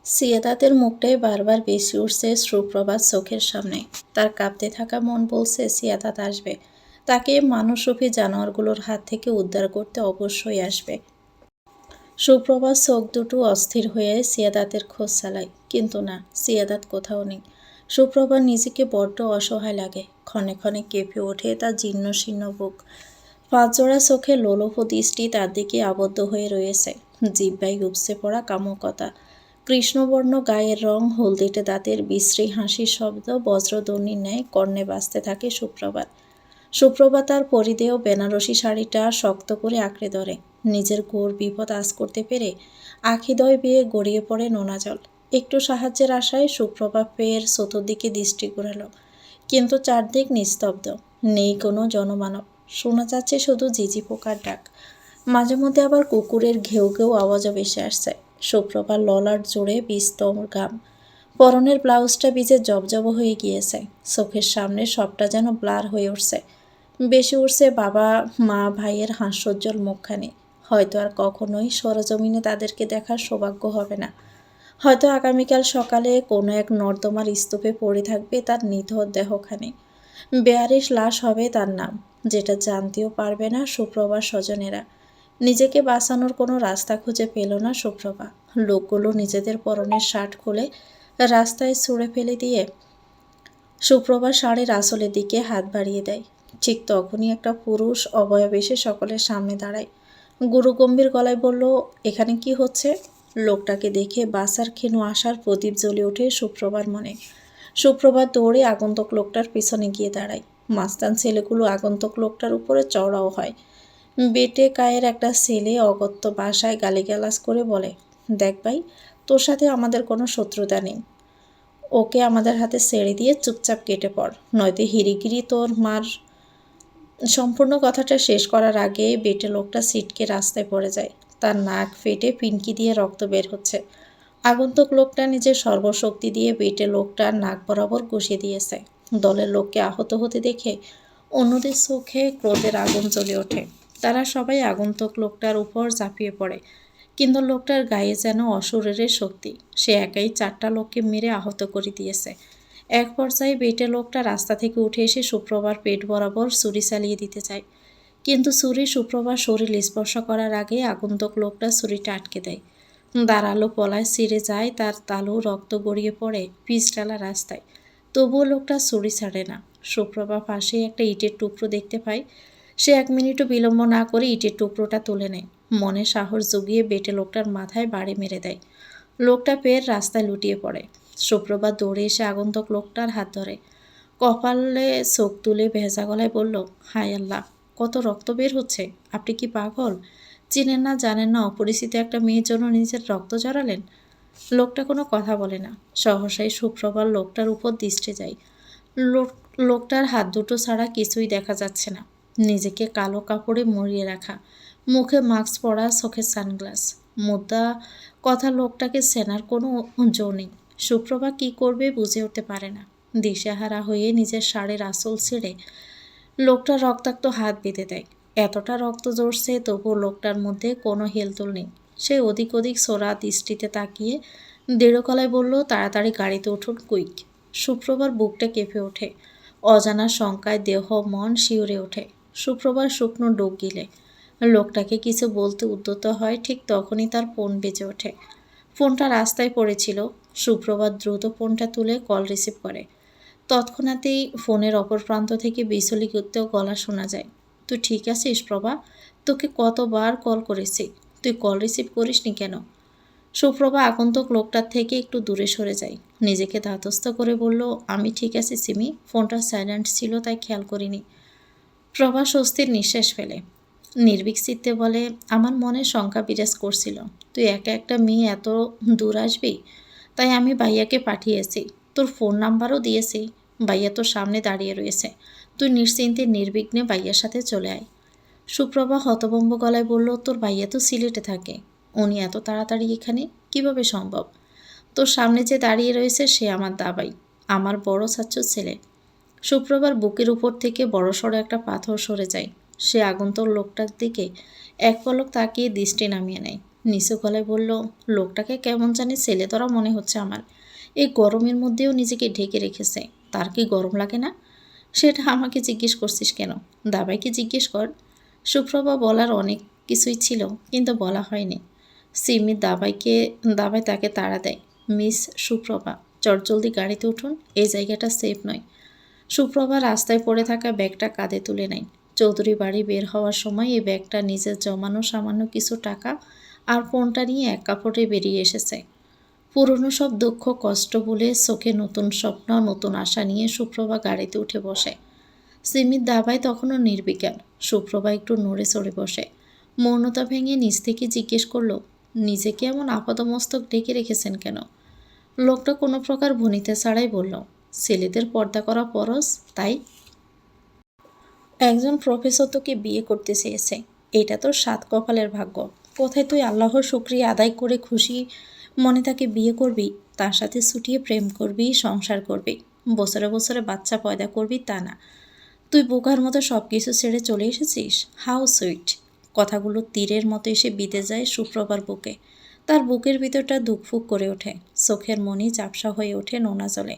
সিয়াদাতের মুখটাই বারবার ভেসে উঠছে সুপ্রভাত চোখের সামনে। তার কাঁপতে থাকা মন বলছে সিয়াদাত আসবে, তাকে মানুষরূপী জানোয়ারগুলোর হাত থেকে উদ্ধার করতে অবশ্যই আসবে। সুপ্রভাত চোখ দুটো অস্থির হয়ে সিয়াদাতের খোঁজ চালায়, কিন্তু না, সিয়াদাত কোথাও নেই। সুপ্রভা নিজেকে বড্ড অসহায় লাগে, ক্ষণে ক্ষণে কেঁপে ওঠে তার জীর্ণ শীর্ণ বুক। পাঁচজোড়া চোখে লোলভ দৃষ্টি তার দিকে আবদ্ধ হয়ে রয়েছে, জিহ্বায় উপচে পড়া কামুকতা। কৃষ্ণবর্ণ গায়ের রং, হলদেটে দাঁতের বিশ্রী হাসির শব্দ বজ্রধ্বনির ন্যায় কর্ণে বাজতে থাকে সুপ্রভাত। সুপ্রভা তার পরিধেয় বেনারসি শাড়িটা শক্ত করে আঁকড়ে ধরে। নিজের ঘোর বিপদ আজ করতে পেরে আখিদয় বেয়ে গড়িয়ে পড়ে নোনা জল। একটু সাহায্যের আশায় সুপ্রভা ফের চতুর্দিকে দৃষ্টি ঘুরালো, কিন্তু চারদিক নিস্তব্ধ, নেই কোনো জনমানব। শোনা যাচ্ছে শুধু ঝিঝি পোকার ডাক, মাঝে মধ্যে আবার কুকুরের ঘেউ ঘেউ আওয়াজও ভেসে আসছে। সুপ্রভার ললাট জুড়ে বিস্তর ঘাম, পরনের ব্লাউজটা ভিজে জবজব হয়ে গিয়েছে, চোখের সামনে সবটা যেন ব্লার হয়ে উঠছে। বেশি উঠছে বাবা মা ভাইয়ের হাস্যোজ্জ্বল মুখখানি। হয়তো আর কখনোই সরজমিনে তাদেরকে দেখার সৌভাগ্য হবে না। হয়তো আগামীকাল সকালে কোনো এক নর্দমার স্তূপে পড়ে থাকবে তার নিথর দেহখানি। বেয়ারিশ লাশ হবে তার নাম, যেটা জানতেও পারবে না সুপ্রভার স্বজনেরা। নিজেকে বাঁচানোর কোনো রাস্তা খুঁজে পেল না সুপ্রভা। লোকগুলো নিজেদের পরনের শার্ট খুলে রাস্তায় ছুঁড়ে ফেলে দিয়ে সুপ্রভা শাড়ির আঁচলের দিকে হাত বাড়িয়ে দেয়। ঠিক তখনই একটা পুরুষ অবয়ব এসে সকলের সামনে দাঁড়ায়। গুরুগম্ভীর গলায় বলল, এখানে কি হচ্ছে? লোকটাকে দেখে বাসার ক্ষীণ আশার প্রদীপ জ্বলে ওঠে সুপ্রভার মনে। সুপ্রভা দৌড়ে আগন্তুক লোকটার পিছনে গিয়ে দাঁড়ায়। মাস্তান ছেলেগুলো আগন্তুক লোকটার উপরে চড়াও হয়। বেটে কায়ের একটা ছেলে অগত্য ভাষায় গালিগালাজ করে বলে, দেখ ভাই, তোর সাথে আমাদের কোনো শত্রুতা নেই, ওকে আমাদের হাতে ছেড়ে দিয়ে চুপচাপ কেটে পড়, নয়তো হিরিগিরি তোর মার। সম্পূর্ণ কথাটা শেষ করার আগে বেটে লোকটা ছিটকে রাস্তায় পড়ে যায়। তার নাক ফেটে পিনকি দিয়ে রক্ত বের হচ্ছে। আগন্তুক লোকটা নিজের সর্বশক্তি দিয়ে বেটে লোকটার নাক বরাবর ঘষে দিয়েছে। দলের লোককে আহত হতে দেখে অন্যদের চোখে ক্রোধের আগুন জ্বলে ওঠে। তারা সবাই আগন্তুক লোকটার উপর ঝাঁপিয়ে পড়ে, কিন্তু লোকটার গায়ে যেন অসুরের শক্তি। সে একাই 4টা লোককে মেরে আহত করে দিয়েছে। এক পর্যায়ে বেটে লোকটা রাস্তা থেকে উঠে এসে সুপ্রভার পেট বরাবর ছুরি চালিয়ে দিতে চায়, কিন্তু ছুরি সুপ্রভার শরীর স্পর্শ করার আগে আগন্তুক লোকটা ছুরিটা আটকে দেয়। দাঁড়ালো পলায় ছিঁড়ে যায়, তার তালু রক্ত গড়িয়ে পড়ে পিচঢালা রাস্তায়। তবুও লোকটা ছুরি ছাড়ে না। সুপ্রভা পাশে একটা ইটের টুকরো দেখতে পায়। সে 1 মিনিটও বিলম্ব না করে ইটের টুকরোটা তুলে নেয়। মনে সাহস জুগিয়ে বেটে লোকটার মাথায় বাড়ি মেরে দেয়। লোকটা ফের রাস্তায় লুটিয়ে পড়ে। সুপ্রভা দৌড়ে এসে আগন্তুক লোকটার হাত ধরে, কপালে চোখ তুলে ভেজা গলায় বলল, হায় আল্লাহ, কত রক্ত বের হচ্ছে! আপনি কি পাগল? চিনেন না জানেন না অপরিচিত একটা মেয়ের জন্য নিজের রক্ত জড়ালেন? লোকটা কোনো কথা বলে না। সহসাই সুপ্রভার লোকটার উপর দৃষ্টি যায়। লোকটার হাত দুটো ছাড়া কিছুই দেখা যাচ্ছে না। নিজেকে কালো কাপড়ে মুড়িয়ে রাখা, মুখে মাস্ক পরা, চোখে সানগ্লাস। মুদ্রা কথা লোকটাকে চেনার কোনো জো নেই। সুপ্রভা কী করবে বুঝে উঠতে পারে না। দিশেহারা হয়ে নিজের শাড়ির আঁচল ছেড়ে লোকটার রক্তাক্ত হাত বেঁধে দেয়। এতটা রক্ত ঝরছে, তবুও লোকটার মধ্যে কোনো হেলদোল নেই। সে ওদিক ওদিক সোরা দৃষ্টিতে তাকিয়ে দৃঢ় গলায় বলল, তাড়াতাড়ি গাড়িতে উঠুন, কুইক। সুপ্রভার বুকটা কেঁপে ওঠে। অজানা শঙ্কায় দেহ মন শিউরে ওঠে। সুপ্রভার শুকনো ডোক গিলে লোকটাকে কিছু বলতে উদ্যত হয়, ঠিক তখনই তার ফোন বেজে ওঠে। ফোনটা রাস্তায় পড়েছিল। সুপ্রভা দ্রুত ফোনটা তুলে কল রিসিভ করে। তৎক্ষণাৎই ফোনের অপর প্রান্ত থেকে বিচলিত গলা শোনা যায়, তুই ঠিক আছিস প্রভা? তোকে কতবার কল করেছি, তুই কল রিসিভ করিসনি কেন? সুপ্রভা আগন্তুক লোকটার থেকে একটু দূরে সরে যায়। নিজেকে ধাতস্থ করে বলল, আমি ঠিক আছি সিমি, ফোনটা সাইলেন্ট ছিল তাই খেয়াল করিনি। প্রভা স্বস্তির নিঃশ্বাস ফেলে নির্ভীক চিত্তে বলে, আমার মনে শঙ্কা বিরাজ করছিল, তুই একা একটা মেয়ে এত দূর আসবি, তাই আমি ভাইয়াকে পাঠিয়েছি, তোর ফোন নাম্বারও দিয়েছি। ভাইয়া তোর সামনে দাঁড়িয়ে রয়েছে, তুই নিশ্চিন্তে নির্বিঘ্নে ভাইয়ার সাথে চলে আয়। সুপ্রভা হতভম্ব গলায় বলল, তোর ভাইয়া তো সিলেটে থাকে, উনি এত তাড়াতাড়ি এখানে কিভাবে সম্ভব? তোর সামনে যে দাঁড়িয়ে রয়েছে সে আমার দাবাই, আমার বড় চাচ্চুর ছেলে। সুপ্রভার বুকের উপর থেকে বড়সড় একটা পাথর সরে যায়। সে আগন্তুক লোকটার দিকে এক পলক তাকিয়ে দৃষ্টি নামিয়ে নেয়। নিচু গলায় বলল, লোকটাকে কেমন জানি ছেলে ধরা মনে হচ্ছে আমার। এই গরমের মধ্যেও নিজেকে ঢেকে রেখেছে। তার কি গরম লাগে না? সেটা আমাকে জিজ্ঞেস করছিস কেন? দাবাইকে জিজ্ঞেস কর। সুপ্রভা বলার অনেক কিছুই ছিল, কিন্তু বলা হয়নি। সিমি দাবাই তাকে তাড়া দেয়। মিস সুপ্রভা, চটজলদি গাড়িতে উঠুন, এই জায়গাটা সেফ নয়। সুপ্রভা রাস্তায় পড়ে থাকা ব্যাগটা কাঁধে তুলে নেয়। চৌধুরী বাড়ি বের হওয়ার সময় এই ব্যাগটা নিজের জমানো সামান্য কিছু টাকা আর ফোনটা নিয়ে এক কাপড়ে বেরিয়ে এসেছে। পুরনো সব দুঃখ কষ্ট বলে চোখে নতুন স্বপ্ন নতুন আশা নিয়ে সুপ্রভা গাড়িতে উঠে বসে। সিমির দাবাই তখনও নির্বিকার। সুপ্রভা একটু নড়ে চড়ে বসে। মৌনতা ভেঙে নিজ থেকে জিজ্ঞেস করলো, নিজেকে এমন আপাদমস্তক ডেকে রেখেছেন কেন? লোকটা কোনো প্রকার ভনিতে ছাড়াই বলল, ছেলেদের পর্দা করা পরশ, তাই। একজন প্রফেসর তোকে বিয়ে করতে চেয়েছে, এটা তোর সাত কপালের ভাগ্য। কোথায় তুই আল্লাহর শুকরিয়া আদায় করে খুশি মনে তাকে বিয়ে করবি, তার সাথে ছুটিয়ে প্রেম করবি, সংসার করবি, বছরে বছরে বাচ্চা পয়দা করবি, তা না। তুই বোকার মতো সব কিছু ছেড়ে চলে এসেছিস। How sweet. কথাগুলো তীরের মতো এসে বিঁধে যায় সুপ্রভার বুকে। তার বুকের ভিতরটা ধুকফুক করে ওঠে। চোখের মনি চাপসা হয়ে ওঠে নোনা জলে।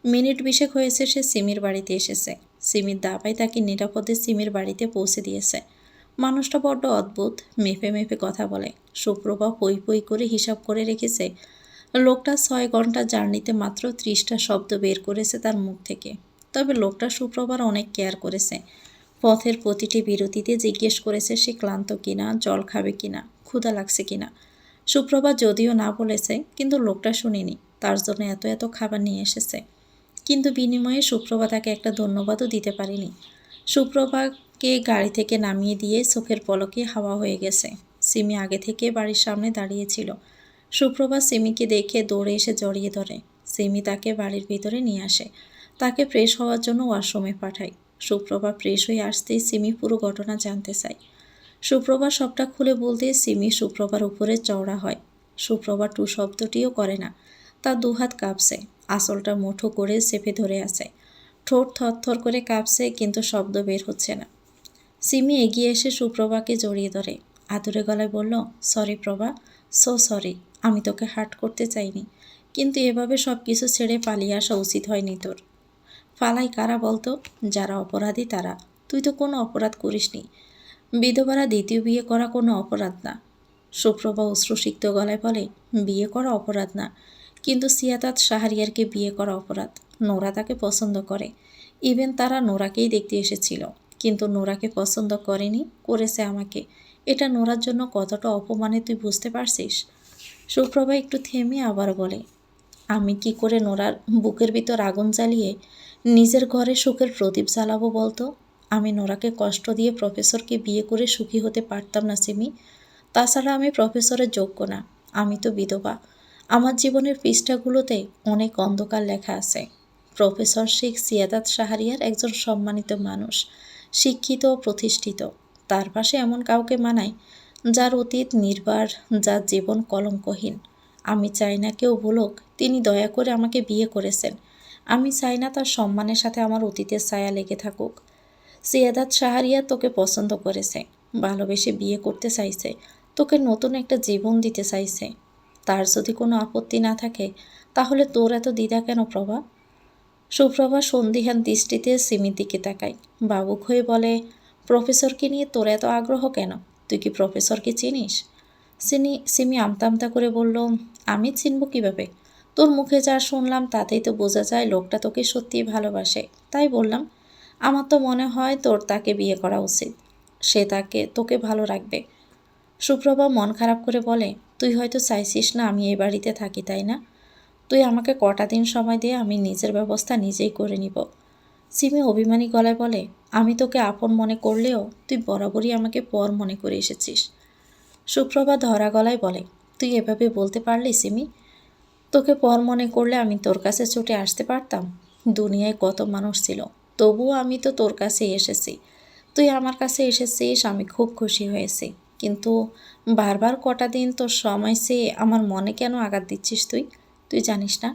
মিনিট 20 হয়েছে সে সিমির বাড়িতে এসেছে। সিমির দাবাই তাকে নিরাপদে সিমির বাড়িতে পৌঁছে দিয়েছে। মানুষটা বড্ড অদ্ভুত, মেপে মেপে কথা বলে। সুপ্রভা পই পই করে হিসাব করে রেখেছে। লোকটা 6 ঘন্টা জার্নিতে মাত্র 30টা শব্দ বের করেছে তার মুখ থেকে। তবে লোকটা সুপ্রভার অনেক কেয়ার করেছে। পথের প্রতিটি বিরতিতে জিজ্ঞেস করেছে সে ক্লান্ত কিনা, জল খাবে কিনা, ক্ষুধা লাগছে কিনা। সুপ্রভা যদিও না বলেছে, কিন্তু লোকটা শুনেনি তার জন্য এত এত খাবার নিয়ে এসেছে। কিন্তু বিনিময়ে সুপ্রভা তাকে একটা ধন্যবাদও দিতে পারেনি। সুপ্রভাকে গাড়ি থেকে নামিয়ে দিয়ে চোখের পলকে হাওয়া হয়ে গেছে। সিমি আগে থেকে বাড়ির সামনে দাঁড়িয়েছিল। সুপ্রভা সিমিকে দেখে দৌড়ে এসে জড়িয়ে ধরে। সিমি তাকে বাড়ির ভিতরে নিয়ে আসে। তাকে ফ্রেশ হওয়ার জন্য ওয়াশরুমে পাঠায়। সুপ্রভা ফ্রেশ হয়ে আসতেই সিমি পুরো ঘটনা জানতে চায়। সুপ্রভা সবটা খুলে বলতে সিমি সুপ্রভার উপরে চওড়া হয়। সুপ্রভা টু শব্দটিও করে না। তার দুহাত কাঁপছে, আঁচলটা মুঠো করে চেপে ধরে আছে। ঠোঁট থরথর করে কাঁপছে, কিন্তু শব্দ বের হচ্ছে না। সিমি এগিয়ে এসে সুপ্রভাকে জড়িয়ে ধরে। আদুরে গলায় বলল, সরি প্রভা, সো সরি। আমি তোকে হার্ট করতে চাইনি, কিন্তু এভাবে সব কিছু ছেড়ে পালিয়ে আসা উচিত হয়নি তোর। ফালাই কারা বলতো? যারা অপরাধী তারা। তুই তো কোনো অপরাধ করিসনি। বিধবারা দ্বিতীয় বিয়ে করা কোনো অপরাধ না। সুপ্রভা অশ্রুসিক্ত গলায় বলে, বিয়ে করা অপরাধ না, কিন্তু সিয়াদাত শাহরিয়ারকে বিয়ে করা অপরাধ। নোরা তাকে পছন্দ করে। ইভেন তারা নোরাকেই দেখতে এসেছিল, কিন্তু নোরাকে পছন্দ করেনি, করেছে আমাকে। এটা নোরার জন্য কতটা অপমানে তুই বুঝতে পারছিস? সুপ্রভা একটু থেমে আবার বলে, আমি কি করে নোরার বুকের ভিতর আগুন জ্বালিয়ে নিজের ঘরে সুখের প্রদীপ জ্বালাবো বলতো? আমি নোরাকে কষ্ট দিয়ে প্রফেসরকে বিয়ে করে সুখী হতে পারতাম না সিমি। তাছাড়া আমি প্রফেসরের যোগ্য না। আমি তো বিধবা। আমার জীবনের পৃষ্ঠাগুলোতে অনেক অন্ধকার লেখা আছে। প্রফেসর শেখ সিয়াদাত শাহরিয়ার একজন সম্মানিত মানুষ, শিক্ষিত ও প্রতিষ্ঠিত। তার পাশে এমন কাউকে মানায় যার অতীত নির্বার, যার জীবন কলঙ্কহীন। আমি চাই না কেউ বলুক তিনি দয়া করে আমাকে বিয়ে করেছেন। আমি চাই না তার সম্মানের সাথে আমার অতীতের ছায়া লেগে থাকুক। সিয়াদাত শাহরিয়ার তোকে পছন্দ করেছে, ভালোবেসে বিয়ে করতে চাইছে, তোকে নতুন একটা জীবন দিতে চাইছে। তার যদি কোনো আপত্তি না থাকে, তাহলে তোর এত দ্বিধা কেন প্রভা? সুপ্রভা সন্দিহান দৃষ্টিতে সিমির দিকে তাকায়। বাবুক হয়ে বলে, প্রফেসরকে নিয়ে তোর এত আগ্রহ কেন? তুই কি প্রফেসরকে চিনিস? সিমি আমতা আমতা করে বলল, আমি চিনব কিভাবে? তোর মুখে যা শুনলাম তাতেই তো বোঝা যায় লোকটা তোকে সত্যিই ভালোবাসে। তাই বললাম, আমার তো মনে হয় তোর তাকে বিয়ে করা উচিত। সে তোকে ভালো রাখবে। সুপ্রভা মন খারাপ করে বলে, তুই হয়তো চাইছিস না আমি এই বাড়িতে থাকি, তাই না? তুই আমাকে কটা দিন সময় দিয়ে আমি নিজের ব্যবস্থা নিজেই করে নিব। সিমি অভিমানী গলায় বলে, আমি তোকে আপন মনে করলেও তুই বরাবরই আমাকে পর মনে করে এসেছিস। সুপ্রভা ধরা গলায় বলে, তুই এভাবে বলতে পারলি সিমি? তোকে পর মনে করলে আমি তোর কাছে ছুটে আসতে পারতাম? দুনিয়ায় কত মানুষ ছিল, তবুও আমি তো তোর কাছেই এসেছি। তুই আমার কাছে এসেছিস, আমি খুব খুশি হয়েছি। কিন্তু বারবার কটা দিন তোর সময় চেয়ে আমার মনে কেন আঘাত দিচ্ছিস তুই? তুই জানিস না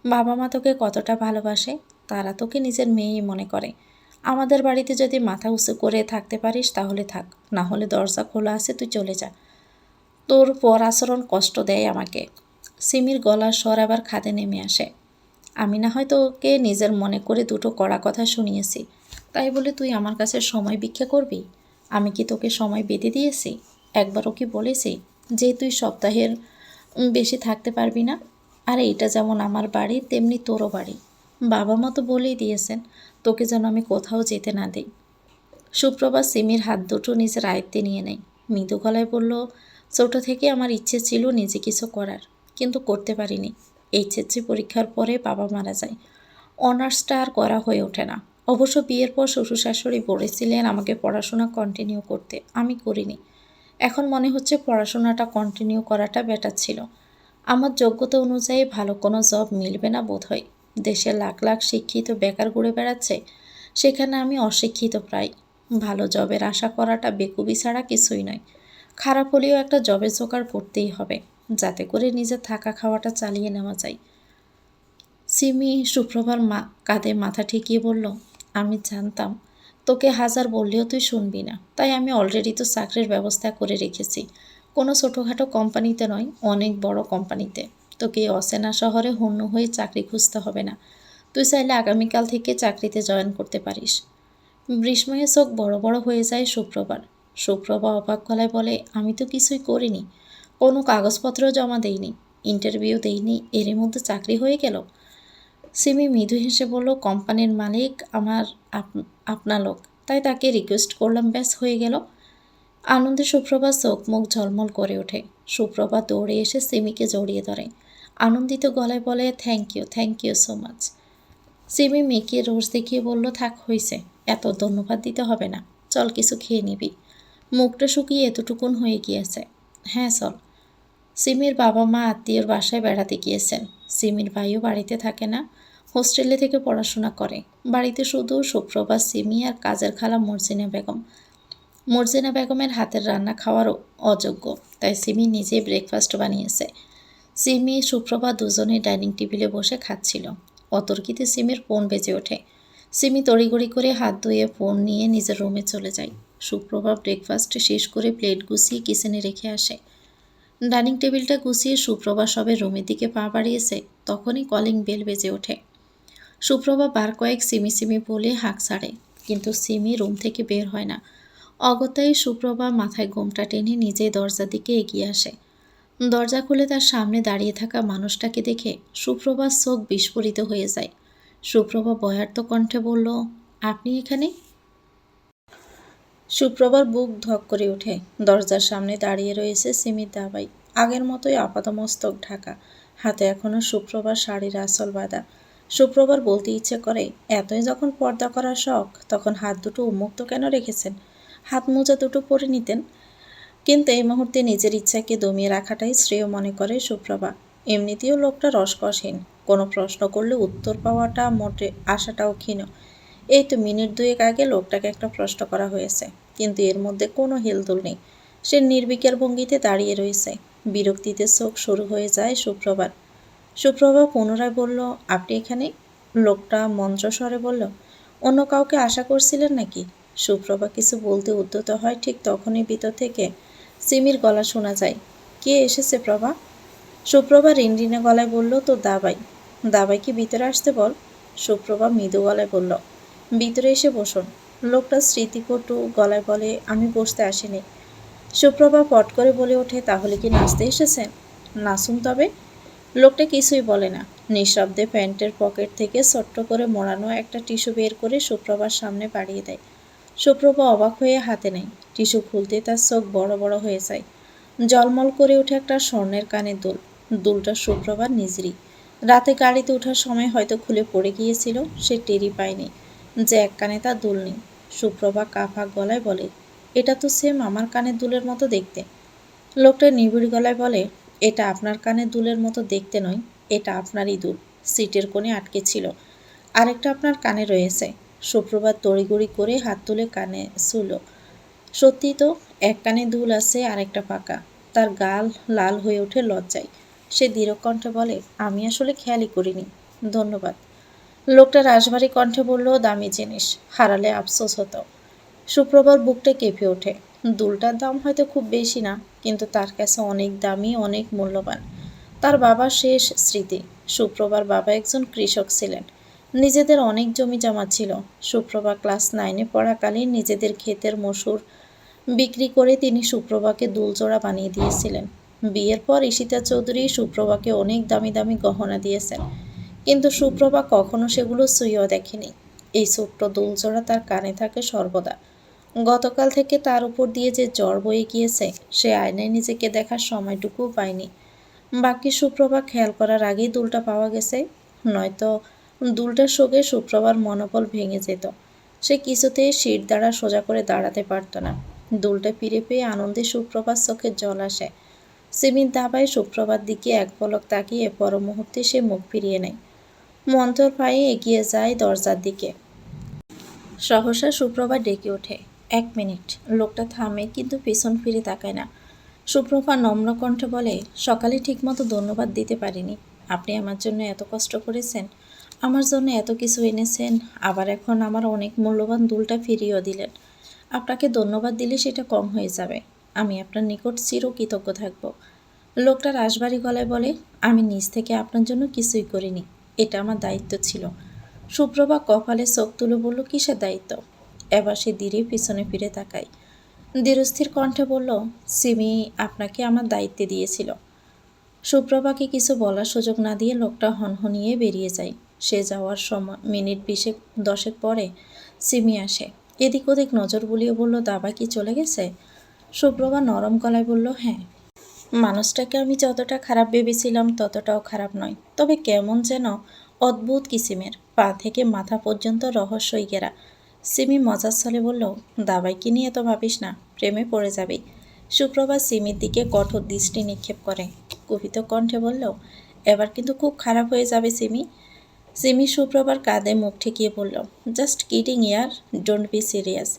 বাবা মা তোকে কতটা ভালোবাসে? তারা তোকে নিজের মেয়েই মনে করে। আমাদের বাড়িতে যদি মাথা উঁচু করে থাকতে পারিস তাহলে থাক, না হলে দরজা খোলা আছে, তুই চলে যা। তোর পর আচরণ কষ্ট দেয় আমাকে। সিমির গলার স্বর আবার খাদে নেমে আসে। আমি না হয় তোকে নিজের মনে করে দুটো কড়া কথা শুনিয়েছি, তাই বলে তুই আমার কাছে সময় ভিক্ষা করবি? আমি কি তোকে সময় বেঁধে দিয়েছি? একবারও কি বলেছি যে তুই সপ্তাহের বেশি থাকতে পারবি না? আর এটা যেমন আমার বাড়ি তেমনি তোরও বাড়ি। বাবা মা তো বলেই দিয়েছেন তোকে যেন আমি কোথাও যেতে না দিই। সুপ্রভা সিমির হাত দুটো নিজের আয়ত্তে নিয়ে নেয়। মৃদু গলায় বলল, ছোট থেকে আমার ইচ্ছে ছিল নিজে কিছু করার, কিন্তু করতে পারিনি। এইচএসসি পরীক্ষার পরে বাবা মারা যায়। অনার্সটা আর করা হয়ে ওঠে না। অবশ্য বিয়ের পর শ্বশুর শাশুড়ি বলেছিলেন আমাকে পড়াশোনা কন্টিনিউ করতে, আমি করিনি। এখন মনে হচ্ছে পড়াশোনাটা কন্টিনিউ করাটা বেটার ছিল। আমার যোগ্যতা অনুযায়ী ভালো কোনো জব মিলবে না বোধহয়। দেশে লাখ লাখ শিক্ষিত বেকার ঘুরে বেড়াচ্ছে, সেখানে আমি অশিক্ষিত প্রায়। ভালো জবের আশা করাটা বেকুবি ছাড়া কিছুই নয়। খারাপ হলেও একটা জবের জোগাড় করতেই হবে, যাতে করে নিজের থাকা খাওয়াটা চালিয়ে নেওয়া যায়। সিমি সুপ্রভার কাঁধে মাথা ঠেকিয়ে বলল, আমি জানতাম তোকে হাজার বললেও তুই শুনবি না, তাই আমি অলরেডি তো চাকরির ব্যবস্থা করে রেখেছি। কোনো ছোটোখাটো কোম্পানিতে নয়, অনেক বড় কোম্পানিতে। তোকে এই অচেনা শহরে হন্য হয়ে চাকরি খুঁজতে হবে না। তুই চাইলে আগামীকাল থেকে চাকরিতে জয়েন করতে পারিস। বিস্ময়ে চোখ বড় বড় হয়ে যায় সুপ্রভার। সুপ্রভা অবাক গলায় বলে, আমি তো কিছুই করিনি, কোনো কাগজপত্র জমা দেইনি, ইন্টারভিউ দেইনি, এর মধ্যে চাকরি হয়ে গেল। সিমি মৃদু হেসে বলল, কোম্পানির মালিক আমার আপনা লোক, তাই তাকে রিকোয়েস্ট করলাম, ব্যাস হয়ে গেল। আনন্দে সুপ্রভা চোখ মুখ ঝলমল করে ওঠে। সুপ্রভা দৌড়ে এসে সিমিকে জড়িয়ে ধরে। আনন্দিত গলায় বলে, thank you so much. Simi মেয়েকে রোজ দেখিয়ে বলল, থাক হইছে, এত ধন্যবাদ দিতে হবে না, চল কিছু খেয়ে নিবি। মুখটা শুকিয়ে এতটুকুন হয়ে গিয়েছে। হ্যাঁ চল। সিমির বাবা মা আত্মীয়র বাসায় বেড়াতে গিয়েছেন। সিমির ভাইও বাড়িতে থাকে না, হোস্টেলে থেকে পড়াশোনা করে। বাড়িতে শুধু সুপ্রভা, সিমি আর কাজের খালা মর্জিনা বেগম। মর্জিনা বেগমের হাতের রান্না খাওয়ারও অযোগ্য, তাই সিমি নিজেই ব্রেকফাস্ট বানিয়েছে। সিমি সুপ্রভা দুজনেই ডাইনিং টেবিলে বসে খাচ্ছিল। অতর্কিতে সিমির ফোন বেজে ওঠে। সিমি তড়িঘড়ি করে হাত ধুয়ে ফোন নিয়ে নিজের রুমে চলে যায়। সুপ্রভা ব্রেকফাস্ট শেষ করে প্লেট গুছিয়ে কিচেনে রেখে আসে। ডাইনিং টেবিলটা গুছিয়ে সুপ্রভা সবে রুমের দিকে পা বাড়িয়েছে, তখনই কলিং বেল বেজে ওঠে। সুপ্রভা বার কয়েক সিমি সিমি বলে হাঁক ছাড়ে, কিন্তু সিমি রুম থেকে বের হয় না। অগত্যাই সুপ্রভা মাথায় ঘোমটা টেনে নিজেই দরজার দিকে এগিয়ে আসে। দরজা খুলে তার সামনে দাঁড়িয়ে থাকা মানুষটাকে দেখে সুপ্রভার চোখ বিস্ফোরিত হয়ে যায়। সুপ্রভা বয়ার্ত কণ্ঠে বলল, আপনি এখানে? সুপ্রভার বুক ধক করে ওঠে। দরজার সামনে দাঁড়িয়ে রয়েছে সিমির দাবাই, আগের মতোই আপাতমস্তক ঢাকা, হাতে এখনও সুপ্রভার শাড়ির আঁচল বাঁধা। সুপ্রভার বলতে ইচ্ছে করে, এতই যখন পর্দা করার শখ, তখন হাত দুটো উন্মুক্ত কেন রেখেছেন? হাত মোজা দুটো পরে নিতেন। কিন্তু এই মুহূর্তে নিজের ইচ্ছাকে দমিয়ে রাখাটাই শ্রেয় মনে করে সুপ্রভা। এমনিতেও লোকটা রসকসহীন, কোনো প্রশ্ন করলে উত্তর পাওয়াটা মোটে আশাটাও ক্ষীণ। এই তো মিনিট দুয়েক আগে লোকটাকে একটা প্রশ্ন করা হয়েছে, কিন্তু এর মধ্যে কোনো হেলদোল নেই। সে নির্বিকার ভঙ্গিতে দাঁড়িয়ে রয়েছে। বিরক্তিতে চোখ শুরু হয়ে যায় সুপ্রভার। সুপ্রভা পুনরায় বলল, আপনি এখানে? লোকটা মন্ত্রস্বরে বলল, অন্য কাউকে আশা করছিলেন নাকি? সুপ্রভা কিছু বলতে উদ্যত হয়, ঠিক তখনই ভিতর থেকে সিমির গলা শোনা যায়, কে এসেছে প্রভা? সুপ্রভা রিনরিনে গলায় বলল, তো দাবাই। দাবাই কি ভিতরে আসতে বল। সুপ্রভা মৃদু গলায় বলল, ভিতরে এসে বসুন। লোকটা স্মৃতিকটু গলায় বলে, আমি বসতে আসিনি। সুপ্রভা পট করে বলে ওঠে, তাহলে কি নাচতে এসেছেন? নাচুন তবে। লোকটা কিছুই বলে না, নিঃশব্দে প্যান্টের পকেট থেকে ছোট্ট করে মোড়ানো একটা টিস্যু বের করে সুপ্রভার সামনে বাড়িয়ে দেয়। সুপ্রভা অবাক হয়ে হাতে নেয়। টিস্যু খুলতে তার চোখ বড় বড় হয়ে যায়। জলমল করে ওঠে একটা স্বর্ণের কানের দুল। দুলটা সুপ্রভার নিজেরই। রাতে গাড়িতে ওঠার সময় হয়তো খুলে পড়ে গিয়েছিল, সে টেরই পায়নি যে এক কানে তার দুল নেই। সুপ্রভা কাঁপা গলায় বলে, এটা তো সেম আমার কানের দুলের মতো দেখতে। লোকটা নিবিড় গলায় বলে, এটা আপনার কানের দুলের মতো দেখতে নয়, এটা আপনারই দুল, সিটের কোণে আটকে ছিল। আরেকটা আপনার কানে রয়েছে। সুপ্রভাত তড়িঘড়ি করে হাত তুলে কানে ছুঁল। সত্যি তো, এক কানে দুল আছে, আরেকটা পাকা। তার গাল লাল হয়ে ওঠে লজ্জায়। সে দৃঢ় কণ্ঠে বলে, আমি আসলে খেয়ালই করিনি, ধন্যবাদ। লোকটা রাশভারী কণ্ঠে বলল, দামি জিনিস, হারালে আফসোস হতো। সুপ্রভার বুকটা কেঁপে ওঠে। দুলটার দাম হয়তো খুব বেশি না, কিন্তু তার কাছে অনেক দামি, অনেক মূল্যবান। তার বাবার শেষ স্মৃতি। সুপ্রভার বাবা একজন কৃষক ছিলেন। নিজেদের অনেক জমি জমা ছিল। সুপ্রভা ক্লাস 9-এ পড়াকালীন নিজেদের ক্ষেতের মসুর বিক্রি করে তিনি সুপ্রভাকে দুলজোড়া বানিয়ে দিয়েছিলেন। বিয়ের পর ঈশিতা চৌধুরী সুপ্রভাকে অনেক দামি দামি গহনা দিয়েছেন, কিন্তু সুপ্রভা কখনো সেগুলো ছুঁয়েও দেখেনি। এই ছোট্ট দুলজোড়া তার কানে থাকে সর্বদা। গতকাল থেকে তার উপর দিয়ে যে জ্বর বয়ে গিয়েছে, সে আয়নায় নিজেকে দেখার সময়টুকুও পায়নি। বাকি সুপ্রভা খেয়াল করার আগেই দুলটা পাওয়া গেছে, নয়তো দুলটার শোকে সুপ্রভার মনোবল ভেঙে যেত। সে কিছুতেই সিট দ্বারা সোজা করে দাঁড়াতে পারত না। দুলটা ফিরে পেয়ে আনন্দে সুপ্রভার চোখে জল আসে। সিমির দাবায় সুপ্রভার দিকে এক পলক তাকিয়ে পর মুহূর্তে সে মুখ ফিরিয়ে নেয়। মন্তর পায়ে এগিয়ে যায় দরজার দিকে। সহসা সুপ্রভা ডেকে ওঠে, 1 মিনিট। লোকটা থামে, কিন্তু পেছন ফিরে তাকায় না। সুপ্রভা নম্র কণ্ঠে বলে, সকালে ঠিকমতো ধন্যবাদ দিতে পারিনি। আপনি আমার জন্য এত কষ্ট করেছেন, আমার জন্য এত কিছু এনেছেন, আবার এখন আমার অনেক মূল্যবান দুলটা ফিরিয়েও দিলেন। আপনাকে ধন্যবাদ দিলে সেটা কম হয়ে যাবে। আমি আপনার নিকট চিরকৃতজ্ঞ থাকব। লোকটা রাশভারী গলায় বলে, আমি নিজ থেকে আপনার জন্য কিছুই করিনি, এটা আমার দায়িত্ব ছিল। সুপ্রভা কপালে চোখ তুলে বলল, কিসের দায়িত্ব? এবার সে ধীরে পিছনে ফিরে তাকায়। ধীরস্থির কণ্ঠে বলল, সিমি আপনাকে আমার দায়িত্বে দিয়েছিল। সুপ্রভাকে কিছু বলার সুযোগ না দিয়ে লোকটা হনহনিয়ে বেরিয়ে যায়। সে যাওয়ার সময় মিনিট 10 পরে সিমি আসে। এদিক ওদিক নজর বুলিয়ে বলল, দাবা কি চলে গেছে? সুপ্রভা নরম গলায় বলল, হ্যাঁ। মানুষটাকে আমি যতটা খারাপ ভেবেছিলাম ততটাও খারাপ নয়, তবে কেমন যেন অদ্ভুত কিসিমের, পা থেকে মাথা পর্যন্ত রহস্যই ঘেরা। সিমি মজার ছলে বলল, দাবাইকে নিয়ে এত ভাবিস না, প্রেমে পড়ে যাবে। সুপ্রভা সিমির দিকে কঠোর দৃষ্টি নিক্ষেপ করে। কুপিত কণ্ঠে বলল, এবার কিন্তু খুব খারাপ হয়ে যাবে সিমি। সিমি সুপ্রভার কাঁধে মুখ ঠেকিয়ে বলল, just kidding year, don't be serious.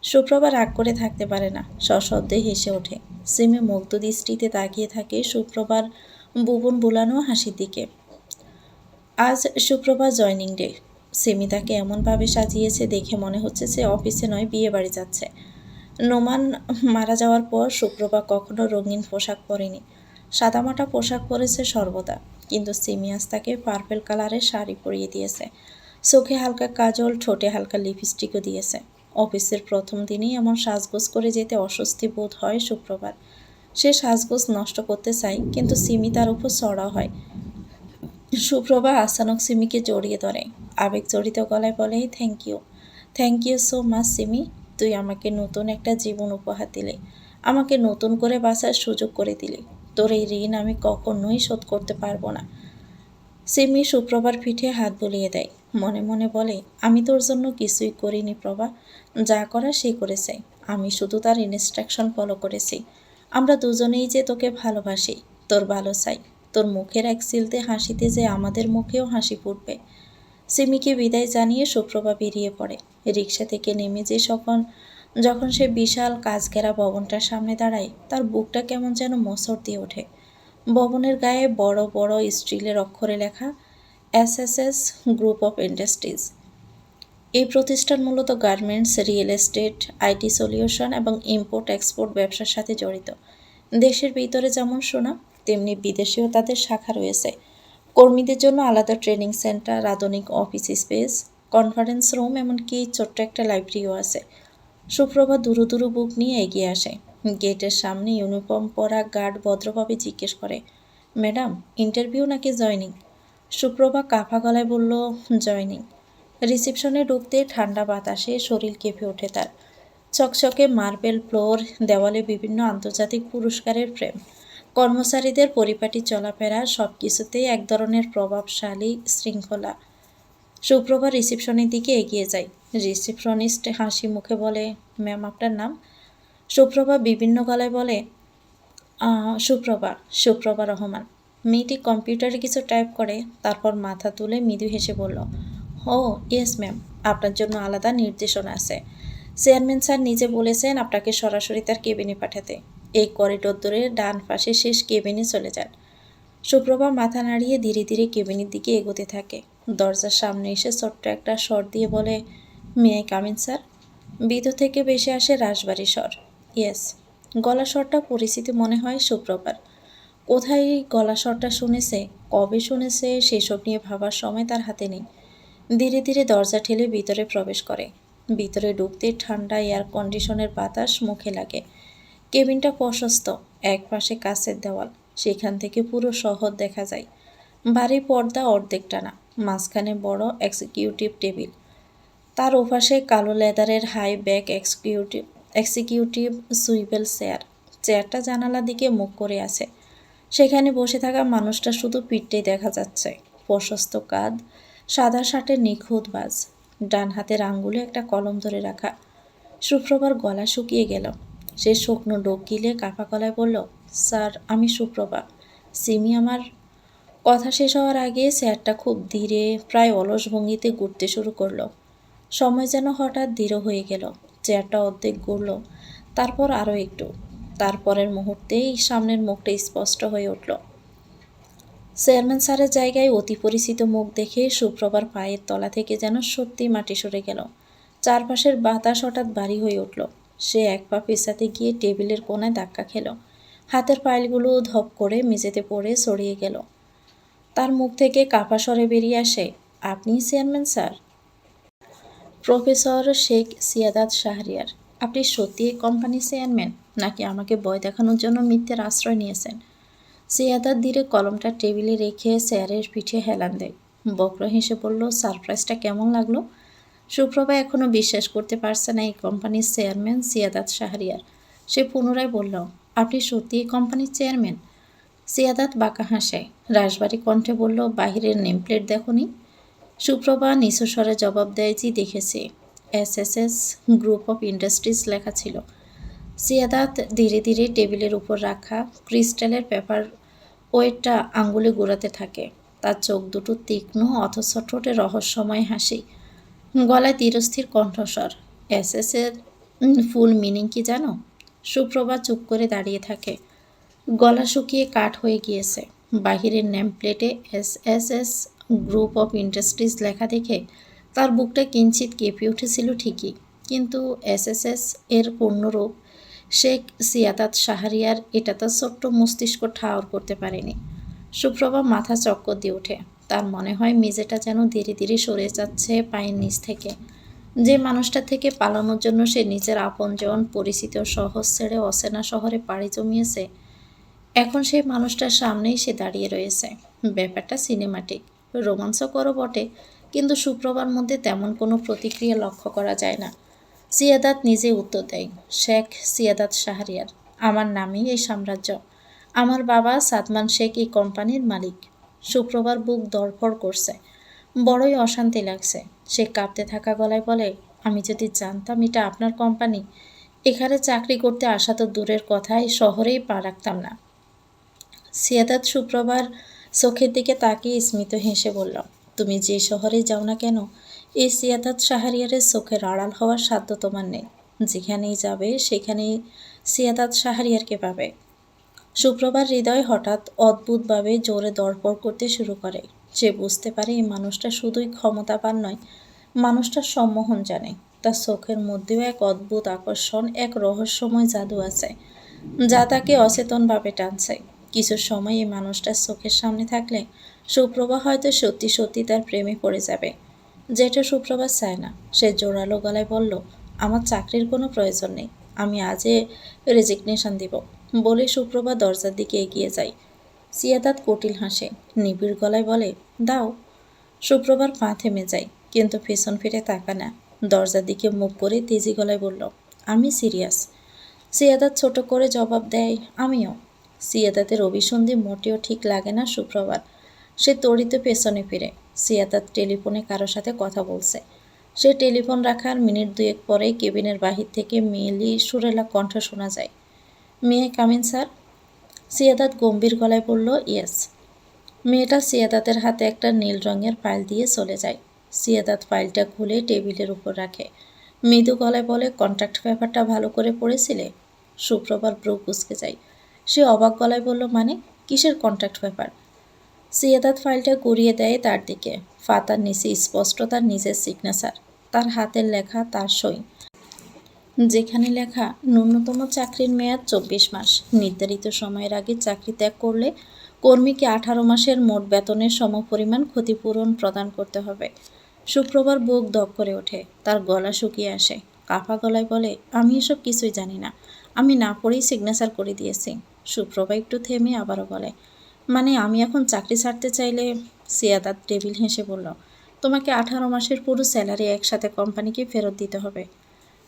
Suprabha রাগ করে থাকতে পারে না, সশব্দে হেসে ওঠে। সিমি মুগ্ধ দৃষ্টিতে তাকিয়ে থাকে সুপ্রভার বুবন বুলানো হাসির দিকে। আজ সুপ্রভা জয়নিং ডে। সিমি তাকে এমনভাবে সাজিয়েছে দেখে মনে হচ্ছে সে অফিসে নয়, বিয়ে বাড়ি যাচ্ছে। নোমান মারা যাওয়ার পর সুপ্রভা কখনো রঙিন পোশাক পরেনি। সাদামাটা পোশাক পরেছে সর্বদা, কিন্তু সিমি আজ তাকে পার্পেল কালারের শাড়ি পরিয়ে দিয়েছে। চোখে হালকা কাজল, ঠোঁটে হালকা লিপস্টিকও দিয়েছে। অফিসের প্রথম দিনেই এমন সাজগোজ করে যেতে অস্বস্তি বোধ হয় সুপ্রভার। সে সাজগোজ নষ্ট করতে চায়, কিন্তু সিমি তার উপর চড়া হয়। সুপ্রভা আচানক সিমিকে জড়িয়ে ধরে, আবেগ জড়িত গলায় বলে, thank you so much Simi. তুই আমাকে নতুন একটা জীবন উপহার দিলে, আমাকে নতুন করে বাঁচার সুযোগ করে দিলি। তোর এই ঋণ আমি কখনোই শোধ করতে পারবো না। সিমি সুপ্রভার পিঠে হাত বুলিয়ে দেয়, মনে মনে বলে, আমি তোর জন্য কিছুই করিনি প্রভা, যা করা সে করেছে, আমি শুধু তার ইনস্ট্রাকশন ফলো করেছি। আমরা দুজনেই যে তোকে ভালোবাসি, তোর ভালো চাই, তোর মুখের এক সিলতে হাসিতে যে আমাদের মুখেও হাসি ফুটবে। সিমিকে বিদায় জানিয়ে সুপ্রভা বেরিয়ে পড়ে। রিক্সা থেকে নেমে যখন সে বিশাল কাচঘেরা ভবনটার সামনে দাঁড়ায়, তার বুকটা কেমন যেন মোচড় দিয়ে ওঠে। ভবনের গায়ে বড় বড় স্টিলের অক্ষরে লেখা এসএসএস গ্রুপ অফ ইন্ডাস্ট্রিজ। এই প্রতিষ্ঠান মূলত garments, real estate, IT solution এবং ইম্পোর্ট এক্সপোর্ট ব্যবসার সাথে জড়িত। দেশের ভিতরে যেমন সুনাম, তেমনি বিদেশেও তাদের শাখা রয়েছে। কর্মীদের জন্য আলাদা ট্রেনিং সেন্টার, আধুনিক অফিস স্পেস, কনফারেন্স রুম, এমনকি ছোট্ট একটা লাইব্রেরিও আছে। সুপ্রভা দুরু দুরু বুক নিয়ে এগিয়ে আসে। গেটের সামনে ইউনিফর্ম পরা গার্ড ভদ্রভাবে জিজ্ঞেস করে, ম্যাডাম, ইন্টারভিউ নাকি জয়নিং? সুপ্রভা কাঁপা গলায় বলল, জয়নিং। রিসেপশনে ঢুকতে ঠান্ডা বাতাসে শরীর কেঁপে ওঠে তার। চকচকে মার্বেল ফ্লোর, দেওয়ালে বিভিন্ন আন্তর্জাতিক পুরস্কারের ফ্রেম, কর্মচারীদের পরিপাটি চলাফেরা, সব কিছুতেই এক ধরনের প্রভাবশালী শৃঙ্খলা। সুপ্রভা রিসেপশনের দিকে এগিয়ে যায়। রিসেপশনিস্ট হাসি মুখে বলে, ম্যাম আপনার নাম? সুপ্রভা বিভিন্ন গলায় বলে, সুপ্রভা রহমান। মেয়েটি কম্পিউটারে কিছু টাইপ করে, তারপর মাথা তুলে মৃদু হেসে বলল, ও ইয়েস ম্যাম, আপনার জন্য আলাদা নির্দেশনা আছে। চেয়ারম্যান স্যার নিজে বলেছেন আপনাকে সরাসরি তার কেবিনে পাঠাতে। এই করিডোর ধরে ডান পাশে শেষ কেবিনে চলে যান। সুপ্রভা মাথা নাড়িয়ে ধীরে ধীরে কেবিনের দিকে এগোতে থাকে। দরজার সামনে এসে ছোট্ট একটা স্বর দিয়ে বলে, may I come in sir? ভিতর থেকে ভেসে আসে রাশভারী স্বর, ইয়েস। গলা স্বরটা পরিচিত মনে হয় সুপ্রভার। কোথায় এই গলা স্বরটা শুনেছে, কবে শুনেছে সেসব নিয়ে ভাবার সময় তার হাতে নেই। ধীরে ধীরে দরজা ঠেলে ভিতরে প্রবেশ করে। ভিতরে ঢুকতে ঠান্ডা এয়ার কন্ডিশনের বাতাস মুখে লাগে। কেবিনটা প্রশস্ত, একপাশে কাঁচের দেওয়াল, সেখান থেকে পুরো শহর দেখা যায়। ভারী পর্দা অর্ধেক টানা, মাঝখানে বড় এক্সিকিউটিভ টেবিল, তার ওপাশে কালো লেদারের হাই ব্যাক এক্সিকিউটিভ সুইভেল চেয়ারটা জানালা দিকে মুখ করে আছে। সেখানে বসে থাকা মানুষটা শুধু পিঠটাই দেখা যাচ্ছে, প্রশস্ত কাঁধ, সাদা শার্টের নিখুঁত বাজ, ডান হাতের আঙ্গুলে একটা কলম ধরে রাখা। সুপ্রভার গলা শুকিয়ে গেল। সে শুকনো ডোক গিলে কাপা গলায় বলল, স্যার আমি সুপ্রভা। সিমি আমার। কথা শেষ হওয়ার আগে চেয়ারটা খুব ধীরে, প্রায় অলস ভঙ্গিতে ঘুরতে শুরু করলো। সময় যেন হঠাৎ দৃঢ় হয়ে গেল। চেয়ারটা অর্ধেক ঘুরল, তারপর আরও একটু। তারপরের মুহূর্তেই সামনের মুখটা স্পষ্ট হয়ে উঠল। চেয়ারম্যান স্যারের জায়গায় অতি পরিচিত মুখ দেখে সুপ্রভার পায়ের তলা থেকে যেন সত্যি মাটি সরে গেল। চারপাশের বাতাস হঠাৎ ভারী হয়ে উঠল। সে এক পা পেছাতে গিয়ে টেবিলের কোণায় ধাক্কা খেল। হাতের ফাইলগুলো ধপ করে মেঝেতে পড়ে ছড়িয়ে গেল। তার মুখ থেকে কাপা স্বরে বেরিয়ে আসে, আপনি chairman sir? Professor Sheikh Siadat Shahriar. আপনি সত্যি এই কোম্পানির চেয়ারম্যান, নাকি আমাকে ভয় দেখানোর জন্য মিথ্যের আশ্রয় নিয়েছেন? সিয়াদাত ধীরে কলমটা টেবিলে রেখে চেয়ারের পিঠে হেলান দেয়। বক্র হেসে বলল, সারপ্রাইজটা কেমন লাগলো? সুপ্রভা এখনও বিশ্বাস করতে পারছে না এই কোম্পানির চেয়ারম্যান সিয়াদাত শাহরিয়ার। সে পুনরায় বলল, আপনি সত্যি এই কোম্পানির চেয়ারম্যান? সিয়াদাত বাঁকা হাসে, রাশবাড়ি কণ্ঠে বলল, বাহিরের নেমপ্লেট দেখোনি? সুপ্রভা নিচু স্বরে জবাব দেয়, জি দেখেছি, এসএসএস গ্রুপ অফ ইন্ডাস্ট্রিজ লেখা ছিল। সিয়াদাত ধীরে ধীরে টেবিলের উপর রাখা ক্রিস্টালের পেপার ওয়েটটা আঙ্গুলে ঘোরাতে থাকে। তার চোখ দুটো তীক্ষ্ণ, অথচ ঠোঁটে রহস্যময় হাসি, গলায় ধীরস্থির কণ্ঠস্বর। এসএসের ফুল মিনিং কি জানো? সুপ্রভা চুপ করে দাঁড়িয়ে থাকে। গলা শুকিয়ে কাঠ হয়ে গিয়েছে। বাহিরের নেম প্লেটে এসএসএস গ্রুপ অফ ইন্ডাস্ট্রিজ লেখা দেখে তার বুকটা কিঞ্চিত কেঁপে উঠেছিল ঠিকই, কিন্তু এসএসএস এর পূর্ণরূপ শেখ সিয়াদাত শাহরিয়ার, এটা তার ছোট্ট মস্তিষ্ক ঠাওর করতে পারেনি। সুপ্রভা মাথা চক্কর দিয়ে ওঠে। তার মনে হয় মেঝেটা যেন ধীরে ধীরে সরে যাচ্ছে পায়ের নিচ থেকে। যে মানুষটা থেকে পালানোর জন্য সে নিজের আপনজন, পরিচিত শহর ছেড়ে অচেনা শহরে পাড়ি জমিয়েছে, এখন সেই মানুষটার সামনেই সে দাঁড়িয়ে রয়েছে। ব্যাপারটা সিনেমাটিক, রোমাঞ্চকরও বটে, কিন্তু সুপ্রভার মধ্যে তেমন কোনো প্রতিক্রিয়া লক্ষ্য করা যায় না। সিয়াদাত নিজে উত্তর দেয়, শেখ সিয়াদাত শাহরিয়ার, আমার নামেই এই সাম্রাজ্য। আমার বাবা সাদমান শেখ এই কোম্পানির মালিক। সুপ্রভার বুক ধড়ফড় করছে, বড়ই অশান্তি লাগছে। সে কাঁপতে থাকা গলায় বলে, আমি যদি জানতাম এটা আপনার কোম্পানি, এখানে চাকরি করতে আসা তো দূরের কথাই, শহরেই পা রাখতাম না। সিয়াদাত সুপ্রভার চোখের দিকে তাকিয়ে স্মিত হেসে বলল, তুমি যে শহরে যাও না কেন, এই সিয়াদাত শাহরিয়ারের চোখের আড়াল হওয়ার সাধ্য তোমার নেই। যেখানেই যাবে সেখানেই সিয়াদাত শাহরিয়ারকে পাবে। সুপ্রভার হৃদয় হঠাৎ অদ্ভুতভাবে জোরে দরপড় করতে শুরু করে। সে বুঝতে পারে এই মানুষটা শুধুই ক্ষমতাবান নয়, মানুষটার সম্মোহন জানে। তার চোখের মধ্যেও এক অদ্ভুত আকর্ষণ, এক রহস্যময় জাদু আছে, যা তাকে অচেতনভাবে টানছে। কিছু সময় এই মানুষটার চোখের সামনে থাকলে সুপ্রভা হয়তো সত্যি সত্যি তার প্রেমে পড়ে যাবে, যেটা সুপ্রভা চায় না। সে জোরালো গলায় বলল, আমার চাকরির কোনো প্রয়োজন নেই, আমি আজই রেজিগনেশন দিব। বলে সুপ্রভা দরজার দিকে এগিয়ে যায়। সিয়াদাত কুটিল হাসে, নিবিড় গলায় বলে, দাও। সুপ্রভার পা থেমে যায়, কিন্তু পেছন ফিরে তাকা না। দরজার দিকে মুখ করে তেজি গলায় বলল, আমি সিরিয়াস। সিয়াদাত ছোট করে জবাব দেয়, আমিও। সিয়াদাতের অভিসন্ধি মোটেও ঠিক লাগে না সুপ্রভার। সে তড়িত পেছনে ফিরে। সিয়াদাত টেলিফোনে কারো সাথে কথা বলছে। সে টেলিফোন রাখার মিনিট দুয়েক পরেই কেবিনের বাহির থেকে মেয়েলি সুরেলা কণ্ঠ শোনা যায়, মেয়ে কামিন স্যার? সিয়াদাত গম্ভীর গলায় বলল, ইয়েস। মেয়েটা সিয়াদাতের হাতে একটা নীল রঙের ফাইল দিয়ে চলে যায়। সিয়াদাত ফাইলটা খুলে টেবিলের উপর রাখে, মৃদু গলায় বলে, কন্ট্রাক্ট পেপারটা ভালো করে পড়েছিলে? সুপ্রভার ব্রু কুঁচকে যায়। সে অবাক গলায় বলল, মানে কিসের কন্ট্রাক্ট পেপার? সিয়াদাত ফাইলটা গড়িয়ে দেয় তার দিকে। ফাতার নিচে স্পষ্ট তার নিজের সিগনেচার, তার হাতের লেখা, তার সই। যেখানে লেখা ন্যূনতম চাকরির মেয়াদ ২৪ মাস, নির্ধারিত সময়ের আগে চাকরি ত্যাগ করলে কর্মীকে ১৮ মাসের মোট বেতনের সমপরিমাণ ক্ষতিপূরণ প্রদান করতে হবে। শুক্রবার বুক ধক করে ওঠে, তার গলা শুকিয়ে আসে। কাঁপা গলায় বলে, আমি এসব কিছুই জানি না, আমি না পড়েই সিগনেচার করে দিয়েছি। সুপ্রভা একটু থেমে আবারও বলে, মানে আমি এখন চাকরি ছাড়তে চাইলে? সিয়াদাত টেবিল হেসে বলল, তোমাকে ১৮ মাসের পুরো স্যালারি একসাথে কোম্পানিকে ফেরত দিতে হবে।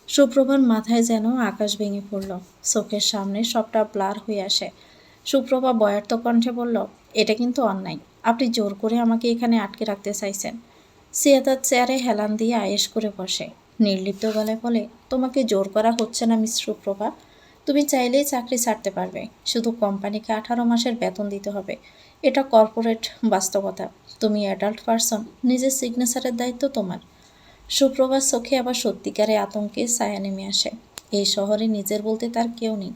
সুপ্রভার মাথায় যেন আকাশ ভেঙে পড়ল, চোখের সামনে সবটা ব্লার হয়ে আসে। সুপ্রভা বয়ার্ত কণ্ঠে বলল, এটা কিন্তু অন্যায়, আপনি জোর করে আমাকে এখানে আটকে রাখতে চাইছেন। সিয়াদাত চেয়ারে হেলান দিয়ে আয়েশ করে বসে, নির্লিপ্ত গলায় বলে, তোমাকে জোর করা হচ্ছে না মিস সুপ্রভা, তুমি চাইলেই চাকরি ছাড়তে পারবে, শুধু কোম্পানিকে ১৮ মাসের বেতন দিতে হবে। এটা কর্পোরেট বাস্তবতা, তুমি অ্যাডাল্ট পারসন, নিজের সিগনেচারের দায়িত্ব তোমার। সুপ্রভার চোখে আবার সত্যিকারে আতঙ্কে ছায়া নেমে আসে। এই শহরে নিজের বলতে তার কেউ নেই,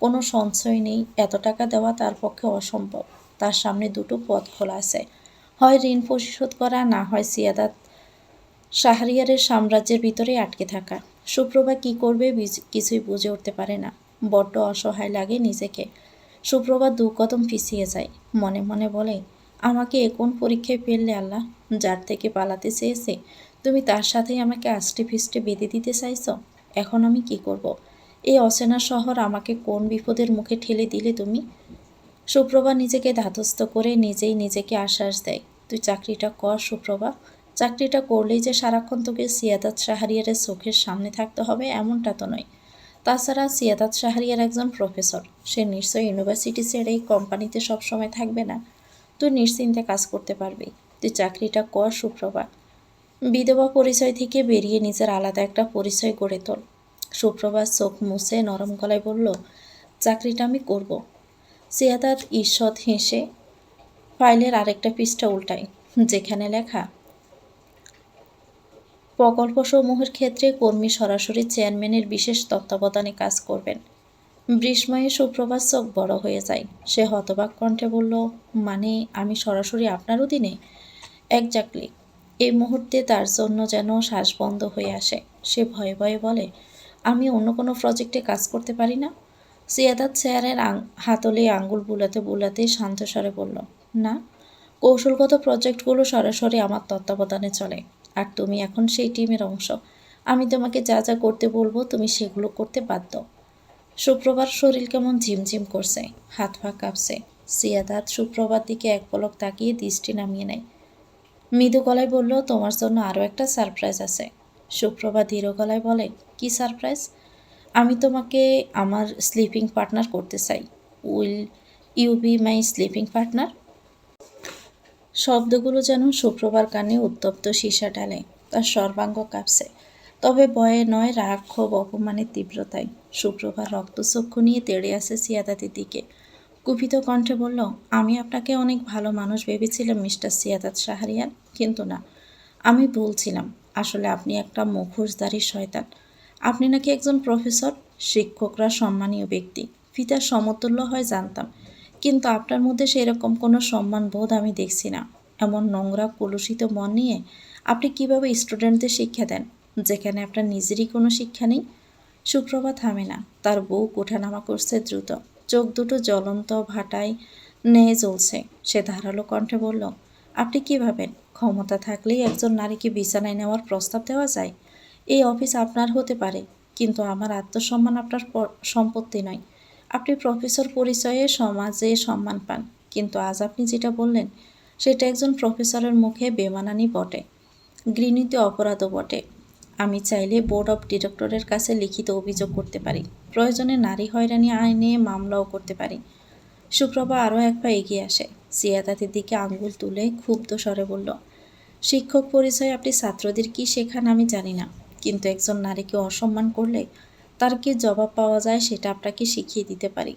কোনো সঞ্চয় নেই, এত টাকা দেওয়া তার পক্ষে অসম্ভব। তার সামনে দুটো পথ খোলা আছে, হয় ঋণ পরিশোধ করা, না হয় সিয়াদাত শাহরিয়ারের সাম্রাজ্যের ভিতরে আটকে থাকা। সুপ্রভা কী করবে কিছুই বুঝে উঠতে পারে না, বড্ড অসহায় লাগে নিজেকে। সুপ্রভা ২ কদম পিছিয়ে যায়, মনে মনে বলে, আমাকে এ কোন পরীক্ষায় ফেললে আল্লাহ? যার থেকে পালাতে চেয়েছে তুমি তার সাথেই আমাকে আষ্টে ফিষ্টে বেঁধে দিতে চাইছ। এখন আমি কি করব? এই অচেনা শহর আমাকে কোন বিপদের মুখে ঠেলে দিলে তুমি? সুপ্রভা নিজেকে ধাতস্থ করে নিজেই নিজেকে আশ্বাস দেয়, তুই চাকরিটা কর সুপ্রভা, চাকরিটা করলেই যে সারাক্ষণ তোকে সিয়াদাত শাহরিয়ারের চোখের সামনে থাকতে হবে এমনটা তো নয়। তাছাড়া সিয়াদাত শাহরিয়ার একজন প্রফেসর, সে নিশ্চয়ই ইউনিভার্সিটি ছেড়ে এই কোম্পানিতে সবসময় থাকবে না। তুই নিশ্চিন্তে কাজ করতে পারবি, তুই চাকরিটা কর সুপ্রভা। বিধবা পরিচয় থেকে বেরিয়ে নিজের আলাদা একটা পরিচয় গড়ে তোল। সুপ্রভাত চোখ মুছে নরম গলায় বলল, চাকরিটা আমি করব। সিয়াদাত ঈষৎ হেসে ফাইলের আরেকটা পৃষ্ঠা উল্টায়, যেখানে লেখা, প্রকল্পসমূহের ক্ষেত্রে কর্মী সরাসরি চেয়ারম্যানের বিশেষ তত্ত্বাবধানে কাজ করবেন। বিস্ময়ে সুপ্রভাত চোখ বড় হয়ে যায়, সে হতবাক কণ্ঠে বলল, মানে আমি সরাসরি আপনার অধীনে? একজাক্টলি। এই মুহূর্তে তার জন্য যেন শ্বাস বন্ধ হয়ে আসে। সে ভয়ে ভয়ে বলে, আমি অন্য কোনো প্রজেক্টে কাজ করতে পারি না? সিয়াদাত চেয়ারের হাতলে আঙ্গুল বুলাতে বুলাতে শান্ত স্বরে বলল, না, কৌশলগত প্রজেক্টগুলো সরাসরি আমার তত্ত্বাবধানে চলে, আর তুমি এখন সেই টিমের অংশ। আমি তোমাকে যা যা করতে বলবো তুমি সেগুলো করতে বাধ্য। সুপ্রভার শরীর কেমন ঝিমঝিম করছে, হাত পা কাঁপছে। সিয়াদাত সুপ্রভার দিকে এক পলক তাকিয়ে দৃষ্টি নামিয়ে নেয়। মৃদু গলায় বলল, তোমার জন্য আরও একটা সারপ্রাইজ আছে। সুপ্রভা ধীর গলায় বলে, কি সারপ্রাইজ? আমি তোমাকে আমার স্লিপিং পার্টনার করতে চাই। Will you be my sleeping partner? শব্দগুলো যেন সুপ্রভার কানে উত্তপ্ত সীসা ঢালে, তার সর্বাঙ্গ কাঁপছে। তবে ভয়ে নয়, রাগ ক্ষোভ অপমানের তীব্রতায়। সুপ্রভার রক্তচক্ষু নিয়ে তেড়ে আসে সিয়াদাতের দিকে, কুপিত কণ্ঠে বলল, আমি আপনাকে অনেক ভালো মানুষ ভেবেছিলাম মিস্টার সিয়াদাত শাহরিয়ার, কিন্তু না, আমি বলছিলাম, আসলে আপনি একটা মুখোশধারী শয়তান। আপনি নাকি একজন প্রফেসর, শিক্ষকরা সম্মানীয় ব্যক্তি, পিতার সমতুল্য হয় জানতাম, কিন্তু আপনার মধ্যে সেরকম কোনো সম্মান বোধ আমি দেখছি না। এমন নোংরা কলুষিত মন নিয়ে আপনি কিভাবে স্টুডেন্টদের শিক্ষা দেন, যেখানে আপনার নিজেরই কোনো শিক্ষা নেই? সুপ্রভা থামে না, তার বুক ওঠানামা করছে দ্রুত, চোখ দুটো জ্বলন্ত ভাটায় ন্যায় জ্বলছে। সে ধারালো কণ্ঠে বলল, আপনি কি ভাবেন ক্ষমতা থাকলেই একজন নারীকে বিছানায় নেওয়ার প্রস্তাব দেওয়া যায়? এই অফিস আপনার হতে পারে, কিন্তু আমার আত্মসম্মান আপনার সম্পত্তি নয়। আপনি প্রফেসর পরিচয়ে সমাজে সম্মান পান, কিন্তু আজ আপনি যেটা বললেন সেটা একজন প্রফেসরের মুখে বেমানানি বটে, ঘৃণিত অপরাধও বটে। আমি চাইলে বোর্ড অফ ডিরেক্টরের কাছে লিখিত অভিযোগ করতে পারি, প্রয়োজনে নারী হয়রানি আইনে মামলাও করতে পারি। সুপ্রভা আরও এক পা এগিয়ে আসে, সিয়াদাতের দিকে আঙ্গুল তুলে ক্ষুব্ধ স্বরে বলল, শিক্ষক পরিচয়ে আপনি ছাত্রদের কি শেখান আমি জানি না, কিন্তু একজন নারীকে অসম্মান করলে তার কি জবাব পাওয়া যায় সেটা আপনাকে শিখিয়ে দিতে পারি।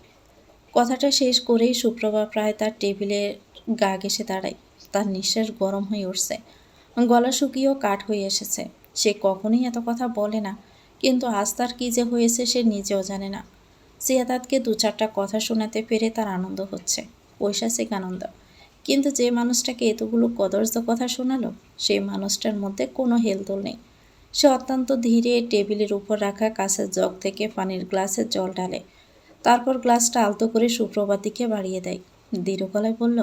কথাটা শেষ করেই সুপ্রভা প্রায় তার টেবিলে গা ঘেঁষে দাঁড়ায়, তার নিঃশ্বাস গরম হয়ে উঠছে, গলা শুকিয়েও কাঠ হয়ে এসেছে। সে কখনোই এত কথা বলে না, কিন্তু আজ তার কী যে হয়েছে সে নিজেও জানে না। সিয়াদাতকে ২-৪টা কথা শোনাতে পেরে তার আনন্দ হচ্ছে, পৈশাচিক আনন্দ। কিন্তু যে মানুষটাকে এতগুলো কদর্য কথা শোনালো সেই মানুষটার মধ্যে কোনো হেলদোল নেই। সে অত্যন্ত ধীরে টেবিলের উপর রাখা কাঁচের জগ থেকে পানির গ্লাসে জল ঢালে। তারপর গ্লাসটা আলতো করে সুপ্রভার দিকে বাড়িয়ে দেয়। দৃঢ় গলায় বলল,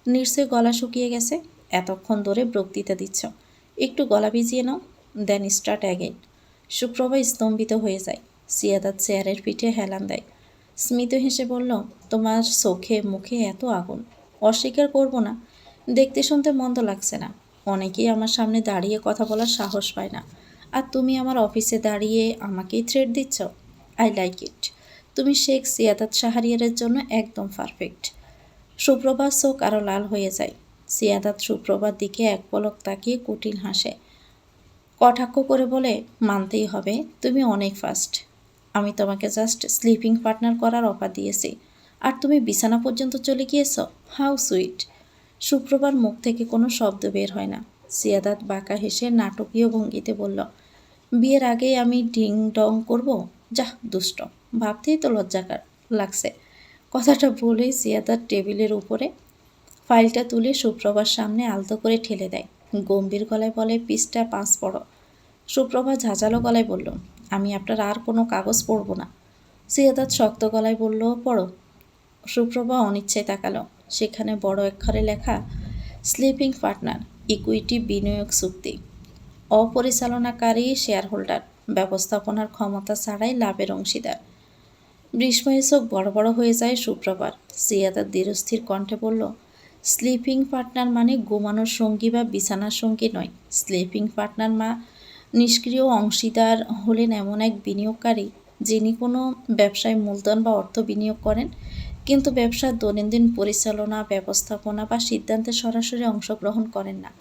নিশ্চয়ই গলা শুকিয়ে গেছে, এতক্ষণ ধরে বক্তৃতা দিচ্ছ, একটু গলা ভিজিয়ে নাও, দেন স্টার্ট অ্যাগেন। সুপ্রভা স্তম্ভিত হয়ে যায়। সিয়াদাত চেয়ারের পিঠে হেলান দেয়। স্মিত হেসে বলল, তোমার চোখে মুখে এত আগুন, অস্বীকার করব না, দেখতে শুনতে মন্দ লাগছে না। অনেকেই আমার সামনে দাঁড়িয়ে কথা বলার সাহস পায় না, আর তুমি আমার অফিসে দাঁড়িয়ে আমাকেই থ্রেট দিচ্ছ। I like it. তুমি শেখ সিয়াদাত শাহরিয়ারের জন্য একদম পারফেক্ট। সুপ্রভার চোখ আরও লাল হয়ে যায়। সিয়াদাত সুপ্রভার দিকে এক পলক তাকিয়ে কুটিল হাসে। কটাক্ষ করে বলে, মানতেই হবে, তুমি অনেক ফাস্ট। আমি তোমাকে জাস্ট স্লিপিং পার্টনার করার অফার দিয়েছি, আর তুমি বিছানা পর্যন্ত চলে গিয়েছ। How sweet. সুপ্রভার মুখ থেকে কোনো শব্দ বের হয় না। সিয়াদাত বাঁকা হেসে নাটকীয় ভঙ্গিতে বলল, বিয়ের আগেই আমি ডিং ডং করব? যাহ দুষ্ট, ভাবতেই তো লজ্জাকার লাগছে। কথাটা বলেই সিয়াদাত টেবিলের উপরে ফাইলটা তুলে সুপ্রভার সামনে আলতো করে ঠেলে দেয়। গম্ভীর গলায় বলে, পৃষ্ঠা 5 পড়ো। সুপ্রভা ঝাঁঝালো গলায় বলল, আমি আপনার আর কোনো কাগজ পড়ব না। সিয়াদাত শক্ত গলায় বলল, পড়ো। সুপ্রভা অনিচ্ছায় তাকালো। সেখানে বড় অক্ষরে লেখা, স্লিপিং পার্টনার, ইকুইটি বিনিয়োগ চুক্তি, অপরিচালনাকারী শেয়ার হোল্ডার, ব্যবস্থাপনার ক্ষমতা ছাড়াই লাভের অংশীদার। বিস্ময়ে চোখ বড় বড় হয়ে যায় সুপ্রভার। সিয়াদাত দৃঢ়স্থির কণ্ঠে বলল, স্লিপিং পার্টনার মানে ঘুমানোর সঙ্গী বা বিছানার সঙ্গী নয়। স্লিপিং পার্টনার নিষ্ক্রিয় অংশীদার হলেন এমন এক বিনিয়োগকারী যিনি কোনো ব্যবসায় মূলধন বা অর্থ বিনিয়োগ করেন, কিন্তু ব্যবসার দৈনন্দিন পরিচালনা, ব্যবস্থাপনা বা সিদ্ধান্তে সরাসরি অংশগ্রহণ করেন না।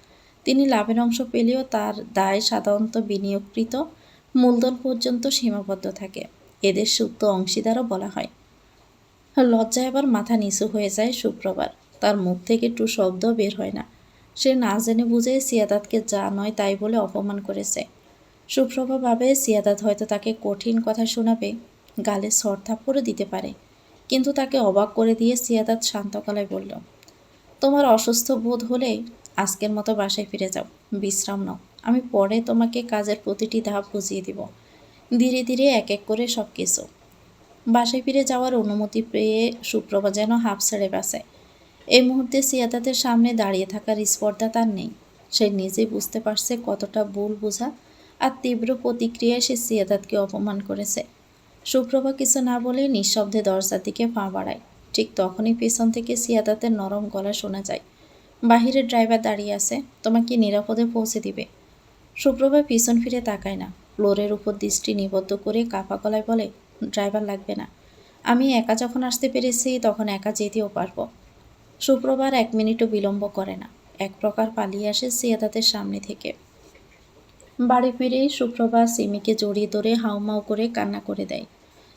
তিনি লাভের অংশ পেলেও তার দায় সাধারণত বিনিয়োগকৃত মূলধন পর্যন্ত সীমাবদ্ধ থাকে। এদের সুপ্ত অংশীদারও বলা হয়। লজ্জায় আবার মাথা নিচু হয়ে যায় সুপ্রভার। তার মুখ থেকে একটু শব্দ বের হয় না। সে না জেনে বুঝে সিয়াদাতকে যা নয় তাই বলে অপমান করেছে। সুপ্রভা ভাবে সিয়াদাত হয়তো তাকে কঠিন কথা শোনাবে, গালে সরথাপ্পড়ও দিতে পারে। কিন্তু তাকে অবাক করে দিয়ে সিয়াদাত শান্ত গলায় বলল, তোমার অসুস্থ বোধ হলে আজকের মতো বাসায় ফিরে যাও, বিশ্রাম নাও। আমি পরে তোমাকে কাজের প্রতিটি ধাপ বুঝিয়ে দিব, ধীরে ধীরে এক এক করে সব কিছু। বাসায় ফিরে যাওয়ার অনুমতি পেয়ে সুপ্রভা যেন হাঁপ ছেড়ে বাঁচে। এই মুহূর্তে সিয়াদাতের সামনে দাঁড়িয়ে থাকার স্পর্ধা তার নেই। সে নিজেই বুঝতে পারছে কতটা ভুল বোঝা আর তীব্র প্রতিক্রিয়ায় সে সিয়াদাতকে অপমান করেছে। সুপ্রভা কিছু না বলে নিঃশব্দে দরজার দিকে পা বাড়ায়। ঠিক তখনই পেছন থেকে সিয়াদাতের নরম গলা শোনা যায়, বাহিরের ড্রাইভার দাঁড়িয়ে আছে, তোমাকে নিরাপদে পৌঁছে দিবে। সুপ্রভা পিছন ফিরে তাকায় না, ফ্লোরের উপর দৃষ্টি নিবদ্ধ করে কাঁপা গলায় বলে, ড্রাইভার লাগবে না, আমি একা যখন আসতে পেরেছি তখন একা যেতেও পারবো। সুপ্রভার 1 মিনিটও বিলম্ব করে না, এক প্রকার পালিয়ে আসে সিয়াদাতের সামনে থেকে। বাড়ি ফিরেই সুপ্রভা সিমিকে জড়িয়ে ধরে হাউমাউ করে কান্না করে দেয়।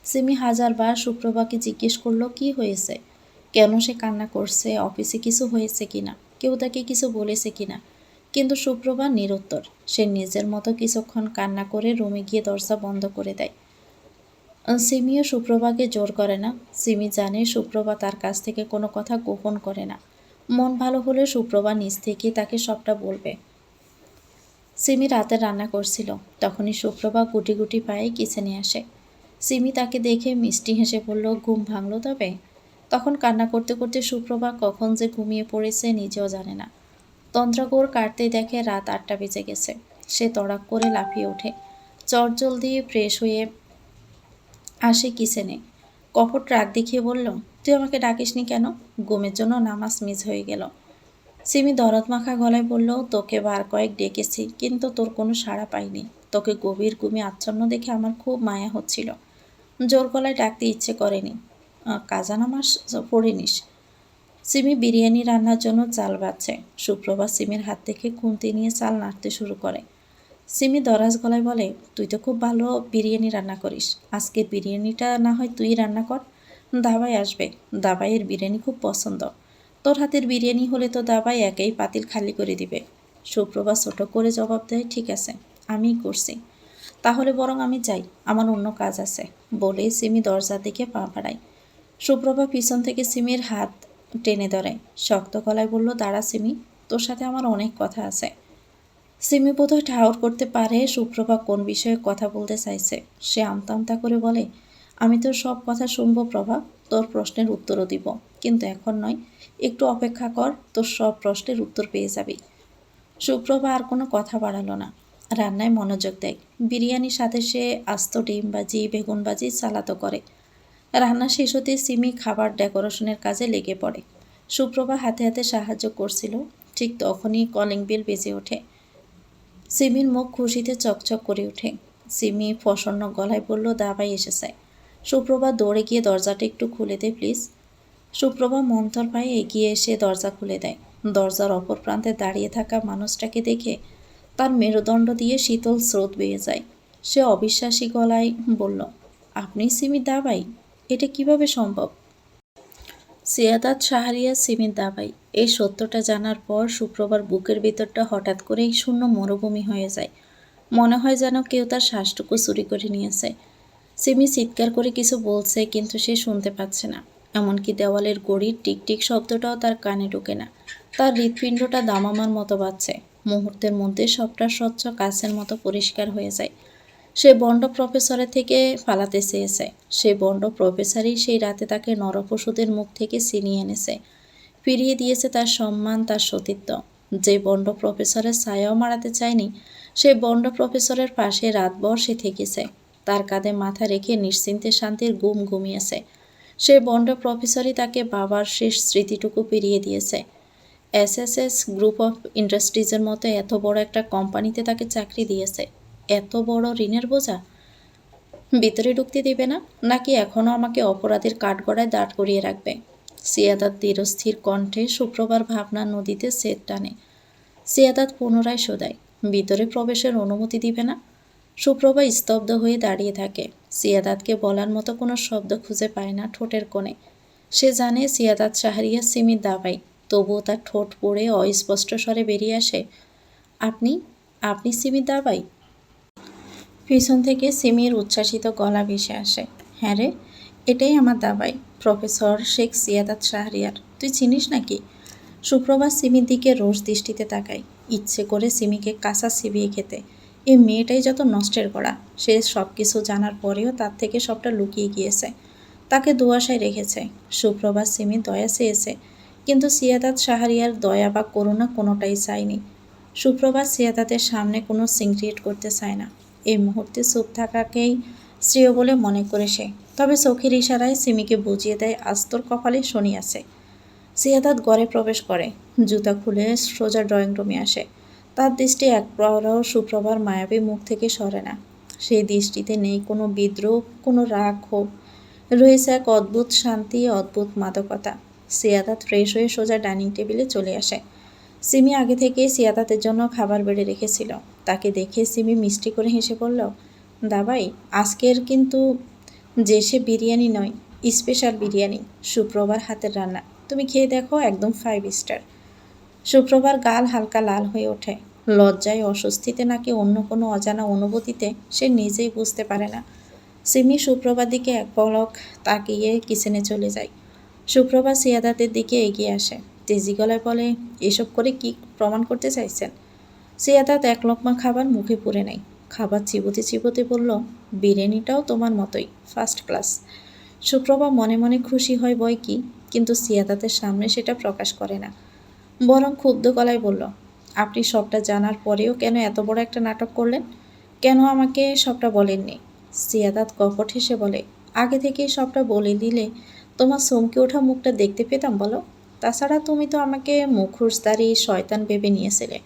সিমি হাজারবার সুপ্রভাকে জিজ্ঞেস করলো কি হয়েছে, কেন সে কান্না করছে, অফিসে কিছু হয়েছে কিনা, কেউ তাকে কিছু বলেছে কিনা, কিন্তু সুপ্রভা নিরুত্তর। সে নিজের মতো কিছুক্ষণ কান্না করে রুমে গিয়ে দরজা বন্ধ করে দেয়। সিমিও সুপ্রভাকে জোর করে না। সিমি জানে সুপ্রভা তার কাছ থেকে কোনো কথা গোপন করে না। মন ভালো হলে সুপ্রভা নিজ থেকে তাকে সবটা বলবে। সিমি রাতে রান্না করছিল, তখনই সুপ্রভা গুটি গুটি পায়ে কিচেনে আসে। সিমি তাকে দেখে মিষ্টি হেসে বলল, ঘুম ভাঙল তবে? তখন কান্না করতে করতে সুপ্রভা কখন যে ঘুমিয়ে পড়েছে নিজেও জানে না। তন্দ্রাগোর কাটতেই দেখে রাত 8টা বেজে গেছে। সে তড়াক করে লাফিয়ে ওঠে, চটজলদি ফ্রেশ হয়ে আসে কিচেনে। কপট রাগ দেখিয়ে বলল, তুই আমাকে ডাকিসনি কেন? ঘুমের জন্য নামাজ মিস হয়ে গেল। সিমি দরদ মাখা গলায় বলল, তোকে বার কয়েক ডেকেছি, কিন্তু তোর কোনো সাড়া পাইনি। তোকে গভীর ঘুমে আচ্ছন্ন দেখে আমার খুব মায়া হচ্ছিল, জোর গলায় ডাকতে ইচ্ছে করেনি। কাজা নামাজ পড়িনিস? সিমি বিরিয়ানি রান্নার জন্য চাল বাচ্ছে। সুপ্রভা সিমির হাত থেকে খুন্তি নিয়ে চাল নাড়তে শুরু করে। সিমি দরাজ গলায় বলে, তুই তো খুব ভালো বিরিয়ানি রান্না করিস, আজকের বিরিয়ানিটা না হয় তুই রান্না কর। দাবাই আসবে, দাবাইয়ের বিরিয়ানি খুব পছন্দ। তোর হাতের বিরিয়ানি হলে তো দাবাই একেই পাতিল খালি করে দিবে। সুপ্রভা ছোট করে জবাব দেয়, ঠিক আছে, আমিই করছি। তাহলে বরং আমি যাই, আমার অন্য কাজ আছে। বলে সিমি দরজার দিকে পা বাড়ায়। সুপ্রভা পিছন থেকে সিমির হাত টেনে ধরে, শক্ত গলায় বলল, দাঁড়া সিমি, তোর সাথে আমার অনেক কথা আছে। সিমি বোধহয় ঠাহর করতে পারে সুপ্রভা কোন বিষয়ে কথা বলতে চাইছে। সে আমতা আমতা করে বলে, আমি তোর সব কথা শুনবো প্রভা, তোর প্রশ্নের উত্তরও দিব, কিন্তু এখন নয়, একটু অপেক্ষা কর, তোর সব প্রশ্নের উত্তর পেয়ে যাবি। সুপ্রভা আর কোনো কথা বাড়ালো না, রান্নায় মনোযোগ দেয়। বিরিয়ানির সাথে সে আস্ত ডিম ভাজি, বেগুন ভাজি, সালাদও করে। রান্না শেষ হতে সিমি খাবার ডেকোরেশনের কাজে লেগে পড়ে। সুপ্রভা হাতে হাতে সাহায্য করছিল। ঠিক তখনই কলিং বেল বেজে ওঠে। সিমির মুখ খুশিতে চকচক করে ওঠে। সিমি প্রসন্ন গলায় বলল, দাবাই এসেছে। সুপ্রভা দৌড়ে গিয়ে দরজাটা একটু খুলে দে প্লিজ। সুপ্রভা মন্থর পায়ে এগিয়ে এসে দরজা খুলে দেয়। দরজার অপর প্রান্তে দাঁড়িয়ে থাকা মানুষটাকে দেখে তার মেরুদণ্ড দিয়ে শীতল স্রোত বেয়ে যায়। সে অবিশ্বাসী গলায় বলল, আপনি সিমির দাবাই? এটা কিভাবে সম্ভব? সিয়াদাত শাহরিয়ার সিমির দাবাই। এই সত্যটা জানার পর সুপ্রভার বুকের ভিতরটা হঠাৎ করেই শূন্য মরুভূমি হয়ে যায়। মনে হয় যেন কেউ তার শ্বাসটুকু চুরি করে নিয়েছে। সিমি চিৎকার করে কিছু বলছে, কিন্তু সে শুনতে পাচ্ছে না। এমনকি দেওয়ালের গড়ির টিকটিক শব্দটাও তার কানে ঢোকে না। তার হৃৎপিণ্ডটা দামামার মতো বাজছে। মুহূর্তের মধ্যে সবটা স্বচ্ছ কাচের মতো পরিষ্কার হয়ে যায়। সে বন্ড প্রফেসরের থেকে পালাতে চেয়েছে। সে বন্ড প্রফেসরই সেই রাতে তাকে নরপশুদের মুখ থেকে ছিনিয়ে এনেছে, ফিরিয়ে দিয়েছে তার সম্মান, তার সতীত্ব। যে বন্ড প্রফেসরের ছায়াও মারাতে চায়নি, সে বন্ড প্রফেসরের পাশে রাতভর সে থেকেছে, তার কাঁধে মাথা রেখে নিশ্চিন্তে শান্তির ঘুম ঘুমিয়েছে। সে বন্ড প্রফেসরই তাকে বাবার শেষ স্মৃতিটুকু ফিরিয়ে দিয়েছে। এসএসএস গ্রুপ অফ ইন্ডাস্ট্রিজের মতো এত বড় একটা কোম্পানিতে তাকে চাকরি দিয়েছে। এত বড় ঋণের বোঝা। ভিতরে ঢুকতে দিবে না, নাকি এখনও আমাকে অপরাধের কাঠগড়ায় দাঁড় করিয়ে রাখবে? সিয়াদাত ধীরস্থির কণ্ঠে সুপ্রভার ভাবনা নদীতে সেট টানে। সিয়াদাত পুনরায় শোধায়, ভিতরে প্রবেশের অনুমতি দিবে না? সুপ্রভা স্তব্ধ হয়ে দাঁড়িয়ে থাকে। সিয়াদাতকে বলার মতো কোনো শব্দ খুঁজে পায় না ঠোঁটের কোণে। সে জানে সিয়াদাত শাহরিয়ার সিমির দাবাই, তবুও তার ঠোঁট পড়ে অস্পষ্ট স্বরে বেরিয়ে আসে, আপনি আপনি সিমির দাবাই? পিছন থেকে সিমির উচ্ছ্বাসিত গলা ভেসে আসে, হ্যাঁ রে, এটাই আমার দাবাই, প্রফেসর শেখ সিয়াদাত শাহরিয়ার। তুই চিনিস নাকি? সুপ্রভা সিমির দিকে রোষ দৃষ্টিতে তাকায়, ইচ্ছে করে সিমিকে কাঁচা চিবিয়ে খেতে। এই মেয়েটাই যত নষ্টের করা। সে সব কিছু জানার পরেও তার থেকে সবটা লুকিয়ে গিয়েছে, তাকে দুয়াশায় রেখেছে। সুপ্রভা সিমির দয়া চেয়েছে, কিন্তু সিয়াদাত শাহরিয়ার দয়া বা করুণা কোনোটাই চায়নি। সুপ্রভা সিয়াদাতের সামনে কোনো সিক্রেট করতে চায় না। এই মুহূর্তে চুপ থাকাকেই শ্রেয় বলে মনে করে সে। তবে চোখের ইশারায় সিমিকে বুঝিয়ে দেয়, আজ তোর কপালে শনি আছে। সিয়াদাত ঘরে প্রবেশ করে, জুতা খুলে সোজা ড্রয়িং রুমে আসে। তার দৃষ্টি এক প্রহরও সুপ্রভার মায়াবী মুখ থেকে সরে না। সেই দৃষ্টিতে নেই কোনো বিদ্রোহ, কোনো রাগ, ক্ষোভ। রয়েছে এক অদ্ভুত শান্তি, অদ্ভুত মাদকতা। সিয়াদাত ফ্রেশ হয়ে সোজা ডাইনিং টেবিলে চলে আসে। সিমি আগে থেকেই সিয়াদাতের জন্য খাবার বেড়ে রেখেছিল। তাকে দেখে সিমি মিষ্টি করে হেসে বলল, দাবাই, আজকের কিন্তু যে সে বিরিয়ানি নয়, স্পেশাল বিরিয়ানি, সুপ্রভার হাতের রান্না। তুমি খেয়ে দেখো, একদম 5 স্টার। সুপ্রভার গাল হালকা লাল হয়ে ওঠে। লজ্জায়, অস্বস্তিতে, নাকি অন্য কোনো অজানা অনুভূতিতে, সে নিজেই বুঝতে পারে না। সিমি সুপ্রভার দিকে এক পলক তাকিয়ে কিচেনে চলে যায়। সুপ্রভা সিয়াদাতের দিকে এগিয়ে আসে, তেজি গলায় বলে, এসব করে কি প্রমাণ করতে চাইছেন? সিয়াদাত এক লোকমা খাবার মুখে পুরে নেয়। খাবার চিবোতে চিবোতে বলল, বিরিয়ানিটাও তোমার মতোই, ফার্স্ট ক্লাস। সুপ্রভা মনে মনে খুশি হয় বই কি, কিন্তু সিয়াদাতের সামনে সেটা প্রকাশ করে না। বরং ক্ষুব্ধ গলায় বলল, আপনি সবটা জানার পরেও কেন এত বড় একটা নাটক করলেন? কেন আমাকে সবটা বলেননি? সিয়াদাত কপট হেসে বলে, আগে থেকেই সবটা বলে দিলে তোমার চমকে ওঠা মুখটা দেখতে পেতাম বলো? তাছাড়া তুমি তো আমাকে মুখোশধারী শয়তান ভেবে নিয়েছিলে।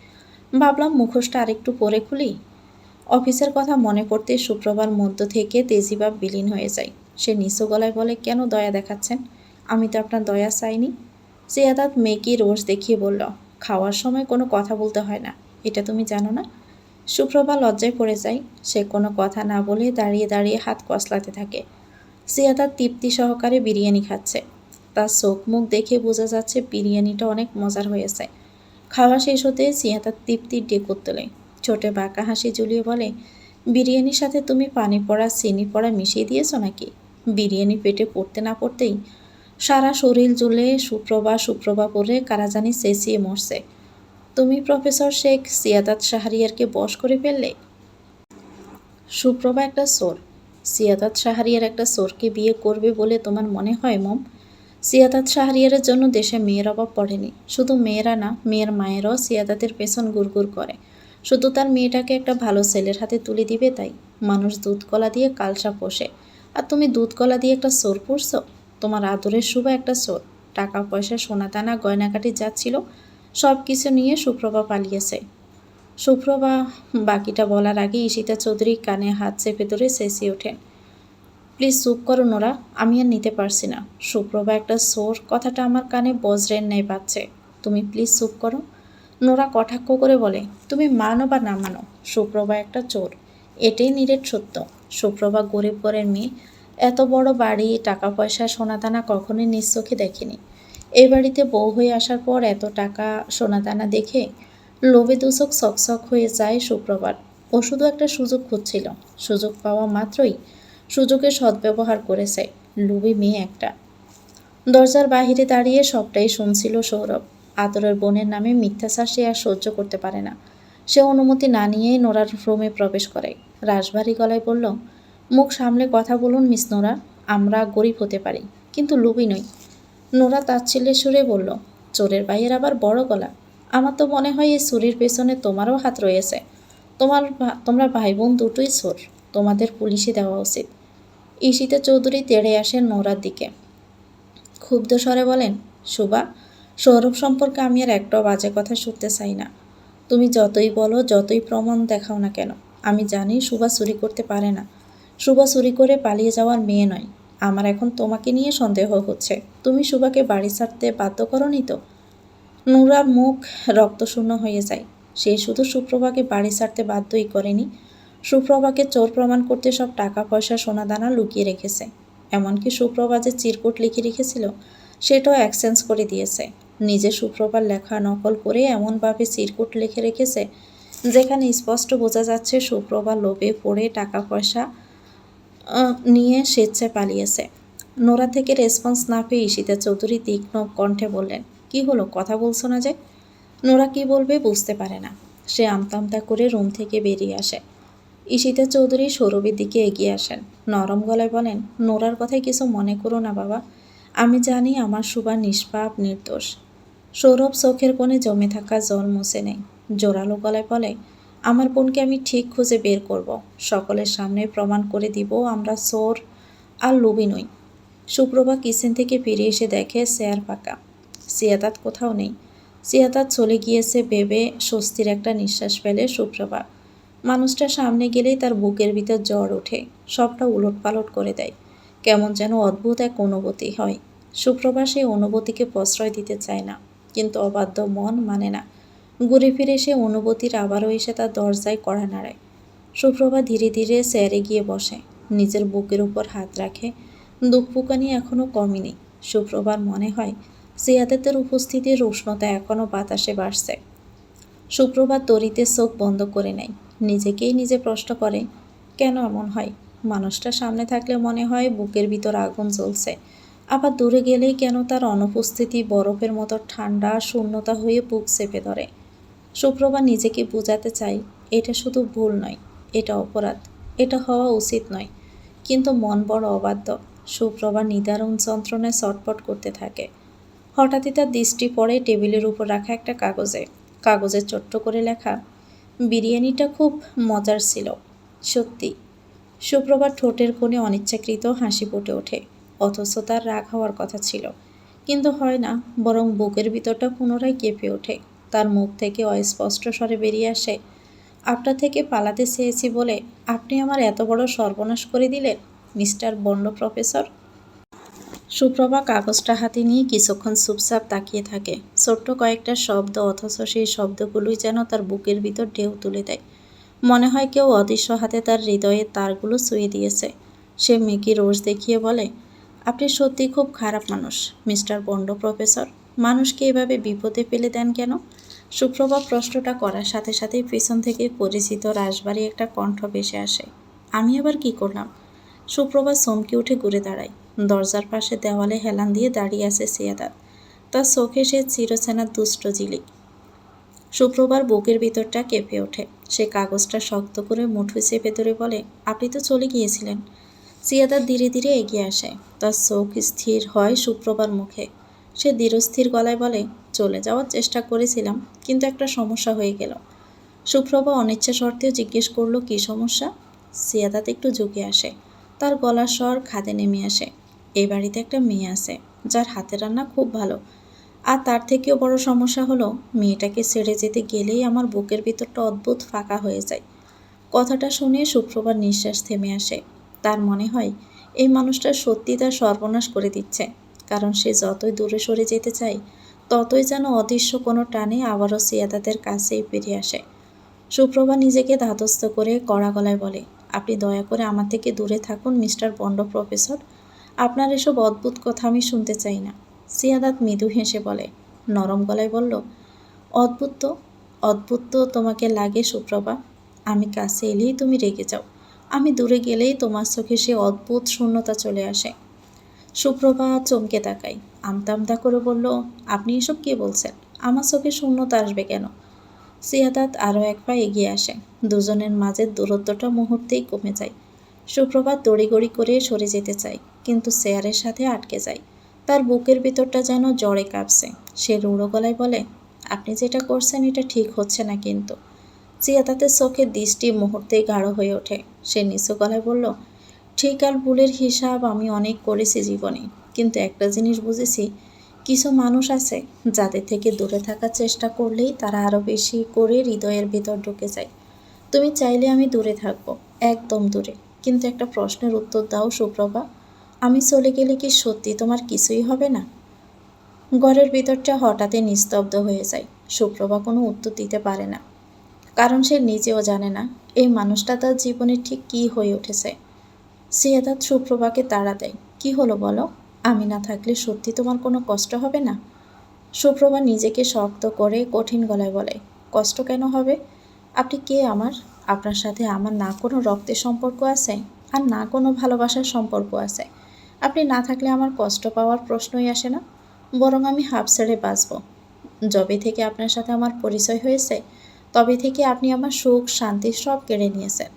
ভাবলাম মুখোশটা আরেকটু পরে খুলি। অফিসের কথা মনে করতে সুপ্রভার মধ্য থেকে তেজিভাব বিলীন হয়ে যায়। সে নিচু গলায় বলে, কেন দয়া দেখাচ্ছেন? আমি তো আপনার দয়া চাইনি। সিয়াদাত মেকি রোষ দেখিয়ে বলল, খাওয়ার সময় কোনো কথা বলতে হয় না, এটা তুমি জানো না? সুপ্রভা লজ্জায় পড়ে যায়। সে কোনো কথা না বলে দাঁড়িয়ে দাঁড়িয়ে হাত কসলাতে থাকে। সিয়াদাত তৃপ্তি সহকারে বিরিয়ানি খাচ্ছে। তার চোখ মুখ দেখে বোঝা যাচ্ছে বিরিয়ানিটা অনেক মজার হয়েছে। খাওয়া শেষ হতে সিয়াদাত তৃপ্তির ডেকুর তোলে। ছোটে বাঁকা হাসি ঝুলিয়ে বলে, বিরিয়ানির সাথে তুমি পানি পড়া চিনি পড়া মিশিয়ে দিয়েছো নাকি? বিরিয়ানি পেটে পড়তে না পড়তেই সারা শরীর জ্বলে সুপ্রভা সুপ্রভা করে কারা জানি চেঁচিয়ে মরছে। তুমি প্রফেসর শেখ সিয়াদাত শাহরিয়ারকে বশ করে ফেললে? সুপ্রভা একটা চোর। সিয়াদাত শাহরিয়ার একটা চোরকে বিয়ে করবে বলে তোমার মনে হয় মম? সিয়াদাত শাহরিয়ারের জন্য দেশে মেয়ের অভাব পড়েনি। শুধু মেয়েরা না, মেয়ের মায়েরাও সিয়াদাতের পেছন গুড়গুড় করে। শুধু তার মেয়েটাকে একটা ভালো ছেলের হাতে তুলে দিবে তাই। মানুষ দুধ কলা দিয়ে কালসা পোষে, আর তুমি দুধ কলা দিয়ে একটা চোর পুষছো? তোমার আদরের শুভা একটা চোর। টাকা পয়সা সোনা দানা গয়নাকাটি যাচ্ছিল, সব কিছু নিয়ে সুপ্রভা পালিয়েছে। সুপ্রভা বাকিটা বলার আগে ঈশিতা চৌধুরী কানে হাত চেপে ধরে চেঁচিয়ে ওঠেন, প্লিজ চুপ করো নোরা, আমি আর নিতে পারছি না। সুপ্রভা একটা চোর কথাটা আমার কানে বজ্রের ন্যায় বাজছে। তুমি প্লিজ চুপ করো। নোরা কটাক্ষ করে বলে, তুমি মানো বা না মানো, সুপ্রভা একটা চোর। এটাই নিরেট সত্য। সুপ্রভা গরিব ঘরের মেয়ে। এত বড় বাড়ি, টাকা পয়সা, সোনাদানা কখনোই নিজ চোখে দেখেনি। এই বাড়িতে বউ হয়ে আসার পর এত টাকা সোনাদানা দেখে লোভে দুচোখ চকচক হয়ে যায় সুপ্রভার। ও শুধু একটা সুযোগ খুঁজছিল। সুযোগ পাওয়া মাত্রই সুযোগের সদ্ব্যবহার করেছে। লোভী মেয়ে একটা। দরজার বাহিরে দাঁড়িয়ে সবটাই শুনছিল সৌরভ। আদরের বোনের নামে মিথ্যাচার সে আর সহ্য করতে পারে না। সে অনুমতি না নিয়েই নোরার রুমে প্রবেশ করে। রাশভারী গলায় বলল, মুখ সামলে কথা বলুন মিস নোরা। আমরা গরিব হতে পারি, কিন্তু লোভী নই। নোরা তাচ্ছিল্যের সুরে বলল, চোরের ভাইয়ের আবার বড় গলা। আমার তো মনে হয় এই চুরির পেছনে তোমারও হাত রয়েছে। তোমরা ভাই বোন দুটোই চোর। তোমাদের পুলিশে দেওয়া উচিত। ঈশিতা চৌধুরী তেড়ে আসেন নোরার দিকে। ক্ষুব্ধ স্বরে বলেন, শুভা, সৌরভ সম্পর্কে আমি আর একটাও বাজে কথা শুনতে চাই না। তুমি যতই বলো, যতই প্রমাণ দেখাও না কেন, আমি জানি শুভা চুরি করতে পারে না। শুভা চুরি করে পালিয়ে যাওয়ার মেয়ে নয়। আমার এখন তোমাকে নিয়ে সন্দেহ হচ্ছে। তুমি শুভাকে বাড়ি ছাড়তে বাধ্য করনি তো? নোরার মুখ রক্তশূন্য হয়ে যায়। সে শুধু সুপ্রভাকে বাড়ি ছাড়তে বাধ্যই করেনি, সুপ্রভাকে চোর প্রমাণ করতে সব টাকা পয়সা সোনাদানা লুকিয়ে রেখেছে। এমনকি সুপ্রভা যে চিরকুট লিখে রেখেছিল সেটাও এক্সচেঞ্জ করে দিয়েছে। নিজে সুপ্রভার লেখা নকল করে এমনভাবে চিরকুট লিখে রেখেছে যেখানে স্পষ্ট বোঝা যাচ্ছে সুপ্রভা লোভে পড়ে টাকা পয়সা নিয়ে স্বেচ্ছায় পালিয়েছে। নোরা থেকে রেসপন্স না পেয়ে ঈশিতা চৌধুরী তীক্ষ্ণ কণ্ঠে বললেন, কি হলো, কথা বলছো না যে? নোরা কি বলবে বুঝতে পারে না। সে আমতা করে রুম থেকে বেরিয়ে আসে। ঈশিতা চৌধুরী সৌরভের দিকে এগিয়ে আসেন। নরম গলায় বলেন, নোরার কথায় কিছু মনে করো না বাবা। আমি জানি আমার শুভা নিষ্পাপ নির্দোষ। সৌরভ চোখের কোণে জমে থাকা জল মুছে নেয়। জোরালো গলায় বলে, আমার বোনকে আমি ঠিক খুঁজে বের করব। সকলের সামনে প্রমাণ করে দিব আমরা চোর আর লোভী নই। সুপ্রভা কিচেন থেকে ফিরে এসে দেখে চেয়ার ফাঁকা। সিয়াদাত কোথাও নেই। সিয়াদাত চলে গিয়েছে ভেবে স্বস্তির একটা নিঃশ্বাস ফেলে সুপ্রভা। মানুষটা সামনে গেলেই তার বুকের ভিতর জ্বর ওঠে, সবটা উলটপালট করে দেয়। কেমন যেন অদ্ভুত এক অনুভূতি হয়। সুপ্রভা সেই অনুভূতিকে প্রশ্রয় দিতে চায় না, কিন্তু অবাধ্য মন মানে না। ঘুরে ফিরে সে অনুভূতির আবারও এসে তার দরজায় কড়া নাড়ায়। সুপ্রভা ধীরে ধীরে চেয়ারে গিয়ে বসে, নিজের বুকের উপর হাত রাখে। দুঃখপুকানি এখনও কমেনি। সুপ্রভার মনে হয় সিয়াদাতের উপস্থিতির উষ্ণতা এখনও বাতাসে বাড়ছে। সুপ্রভা তরিতে চোখ বন্ধ করে নেয়। নিজেকেই নিজে প্রশ্ন করে, কেন এমন হয়? মানুষটা সামনে থাকলে মনে হয় বুকের ভিতর আগুন জ্বলছে, আবার দূরে গেলেই কেন তার অনুপস্থিতি বরফের মতো ঠান্ডা শূন্যতা হয়ে বুক চেপে ধরে। সুপ্রভা নিজেকে বোঝাতে চায়, এটা শুধু ভুল নয়, এটা অপরাধ, এটা হওয়া উচিত নয়, কিন্তু মন বড় অবাধ্য। সুপ্রভা নিদারুণ যন্ত্রণায় ছটফট করতে থাকে। হঠাৎই তার দৃষ্টি পড়ে টেবিলের উপর রাখা একটা কাগজে। কাগজে ছোট্ট করে লেখা, বিরিয়ানিটা খুব মজার ছিল। সত্যি। সুপ্রভার ঠোঁটের কোণে অনিচ্ছাকৃত হাসি ফুটে ওঠে, অথচ তার রাগ হওয়ার কথা ছিল, কিন্তু হয় না, বরং বুকের ভিতরটা পুনরায় কেঁপে ওঠে। তার মুখ থেকে অস্পষ্ট স্বরে বেরিয়ে আসে, আপনার থেকে পালাতে চেয়েছি বলে আপনি আমার এত বড় সর্বনাশ করে দিলেন মিস্টার বন্ড প্রফেসর। সুপ্রভা কাগজটা হাতে নিয়ে কিছুক্ষণ চুপচাপ তাকিয়ে থাকে। ছোট্ট কয়েকটা শব্দ, অথচ সেই শব্দগুলোই যেন তার বুকের ভিতর ঢেউ তুলে দেয়। মনে হয় কেউ অদৃশ্য হাতে তার হৃদয়ের তারগুলো ছুঁয়ে দিয়েছে। সে মেকি রোজ দেখিয়ে বলে, আপনি সত্যি খুব খারাপ মানুষ মিস্টার বন্ড প্রফেসর। মানুষকে এভাবে বিপদে ফেলে দেন কেন? সুপ্রভা প্রশ্নটা করার সাথে সাথেই পিছন থেকে পরিচিত রাশবাড়ি একটা কণ্ঠ ভেসে আসে, আমি আবার কি করলাম? সুপ্রভা চমকে উঠে ঘুরে দাঁড়ায়। দরজার পাশে দেওয়ালে হেলান দিয়ে দাঁড়িয়ে আছে সিয়াদাত। তার চোখে সে চিরচেনা দুষ্ট জিলিক। সুপ্রভার বুকের ভিতরটা কেঁপে ওঠে। সে কাগজটা শক্ত করে মুঠোয় চেপে ধরে বলে, আপনি তো চলে গিয়েছিলেন। সিয়াদাত ধীরে ধীরে এগিয়ে আসে। তার চোখ স্থির হয় সুপ্রভার মুখে। সে ধীরস্থির গলায় বলে, চলে যাওয়ার চেষ্টা করেছিলাম, কিন্তু একটা সমস্যা হয়ে গেল। সুপ্রভা অনিচ্ছা সত্ত্বেও জিজ্ঞেস করলো, কী সমস্যা? সিয়াদাত একটু ঝুঁকে আসে। তার গলার স্বর খাদে নেমে আসে। এই বাড়িতে একটা মেয়ে আছে যার হাতের রান্না খুব ভালো। আর তার থেকেও বড় সমস্যা হলো, মেয়েটাকে ছেড়ে যেতে গেলেই আমার বুকের ভিতরটা অদ্ভুত ফাঁকা হয়ে যায়। কথাটা শুনে সুপ্রভার নিঃশ্বাস থেমে আসে। তার মনে হয় এই মানুষটা সত্যি তার সর্বনাশ করে দিচ্ছে, কারণ সে যতই দূরে সরে যেতে চায় ততই যেন অদৃশ্য কোনো টানে আবারও সিয়াদাতের কাছেই ফিরে আসে। সুপ্রভা নিজেকে ধাতস্থ করে কড়া গলায় বলে, আপনি দয়া করে আমার থেকে দূরে থাকুন মিস্টার বন্ড প্রফেসর। আপনার এসব অদ্ভুত কথা আমি শুনতে চাই না। সিয়াদাত মৃদু হেসে বলে, নরম গলায় বলল, অদ্ভুত তো, অদ্ভুত তো তোমাকে লাগে সুপ্রভা। আমি কাছে এলেই তুমি রেগে যাও, আমি দূরে গেলেই তোমার চোখে সে অদ্ভুত শূন্যতা চলে আসে। সুপ্রভা চমকে তাকায়, আমতা আমতা করে বলল, আপনি এসব কী বলছেন? আমার চোখে শূন্যতা আসবে কেন? সিয়াদাত আরও এক পা এগিয়ে আসে। দুজনের মাঝের দূরত্বটা মুহূর্তেই কমে যায়। সুপ্রভা তড়িগড়ি করে সরে যেতে চায়, কিন্তু চেয়ারের সাথে আটকে যায়। তার বুকের ভিতরটা যেন জ্বরে কাঁপছে। সে রুড়ো গলায় বলে, আপনি যেটা করছেন এটা ঠিক হচ্ছে না কিন্তু। সিয়াদাতের চোখের দৃষ্টি মুহূর্তেই গাঢ় হয়ে ওঠে। সে নিচু গলায় বলল, ঠিক আর ভুলের হিসাব আমি অনেক করেছি জীবনে, কিন্তু একটা জিনিস বুঝেছি, কিছু মানুষ আছে যাদের থেকে দূরে থাকার চেষ্টা করলেই তারা আরও বেশি করে হৃদয়ের ভিতর ঢুকে যায়। তুমি চাইলে আমি দূরে থাকবো, একদম দূরে, কিন্তু একটা প্রশ্নের উত্তর দাও সুপ্রভা, আমি চলে গেলে কি সত্যি তোমার কিছুই হবে না? ঘরের ভিতরটা হঠাৎই নিস্তব্ধ হয়ে যায়। সুপ্রভা কোনো উত্তর দিতে পারে না, কারণ সে নিজেও জানে না এই মানুষটা তার জীবনে ঠিক কী হয়ে উঠেছে। সিয়াদাত সুপ্রভাকে তাড়া দেয়, কি হলো বলো, আমি না থাকলে সত্যি তোমার কোনো কষ্ট হবে না? সুপ্রভা নিজেকে শক্ত করে কঠিন গলায় বলে, কষ্ট কেন হবে? আপনি কে আমার? আপনার সাথে আমার না কোনো রক্তের সম্পর্ক আছে, আর না কোনো ভালোবাসার সম্পর্ক আছে। আপনি না থাকলে আমার কষ্ট পাওয়ার প্রশ্নই আসে না, বরং আমি হাঁফ ছেড়ে বাঁচব। যবে থেকে আপনার সাথে আমার পরিচয় হয়েছে তবে থেকে আপনি আমার সুখ শান্তি সব কেড়ে নিয়েছেন।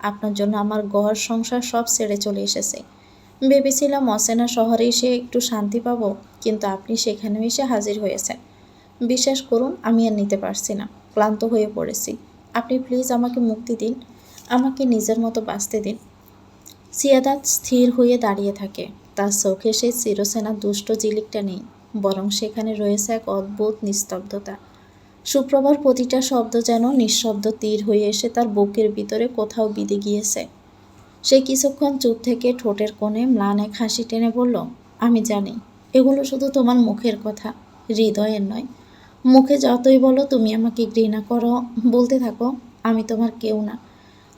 আপনার জন্য আমার ঘর সংসার সব ছেড়ে চলে এসেছে। ভেবেছিলাম অচেনা শহরে এসে একটু শান্তি পাবো, কিন্তু আপনি সেখানেও এসে হাজির হয়েছেন। বিশ্বাস করুন, আমি আর নিতে পারছি না, ক্লান্ত হয়ে পড়েছি। আপনি প্লিজ আমাকে মুক্তি দিন, আমাকে নিজের মতো বাঁচতে দিন। সিয়াদাত স্থির হয়ে দাঁড়িয়ে থাকে। তার চোখে সেই চিরচেনা দুষ্ট জিলিকটা নেই, বরং সেখানে রয়েছে এক অদ্ভুত নিস্তব্ধতা। সুপ্রভার প্রতিটা শব্দ যেন নিঃশব্দ তীর হয়ে এসে তার বুকের ভিতরে কোথাও বিঁধে গিয়েছে। সে কিছুক্ষণ চুপ থেকে ঠোঁটের কোণে ম্লান এক হাসি টেনে বলল, আমি জানি এগুলো শুধু তোমার মুখের কথা, হৃদয়ের নয়। মুখে যতই বলো তুমি আমাকে ঘৃণা করো, বলতে থাকো, আমি তোমার কেউ না।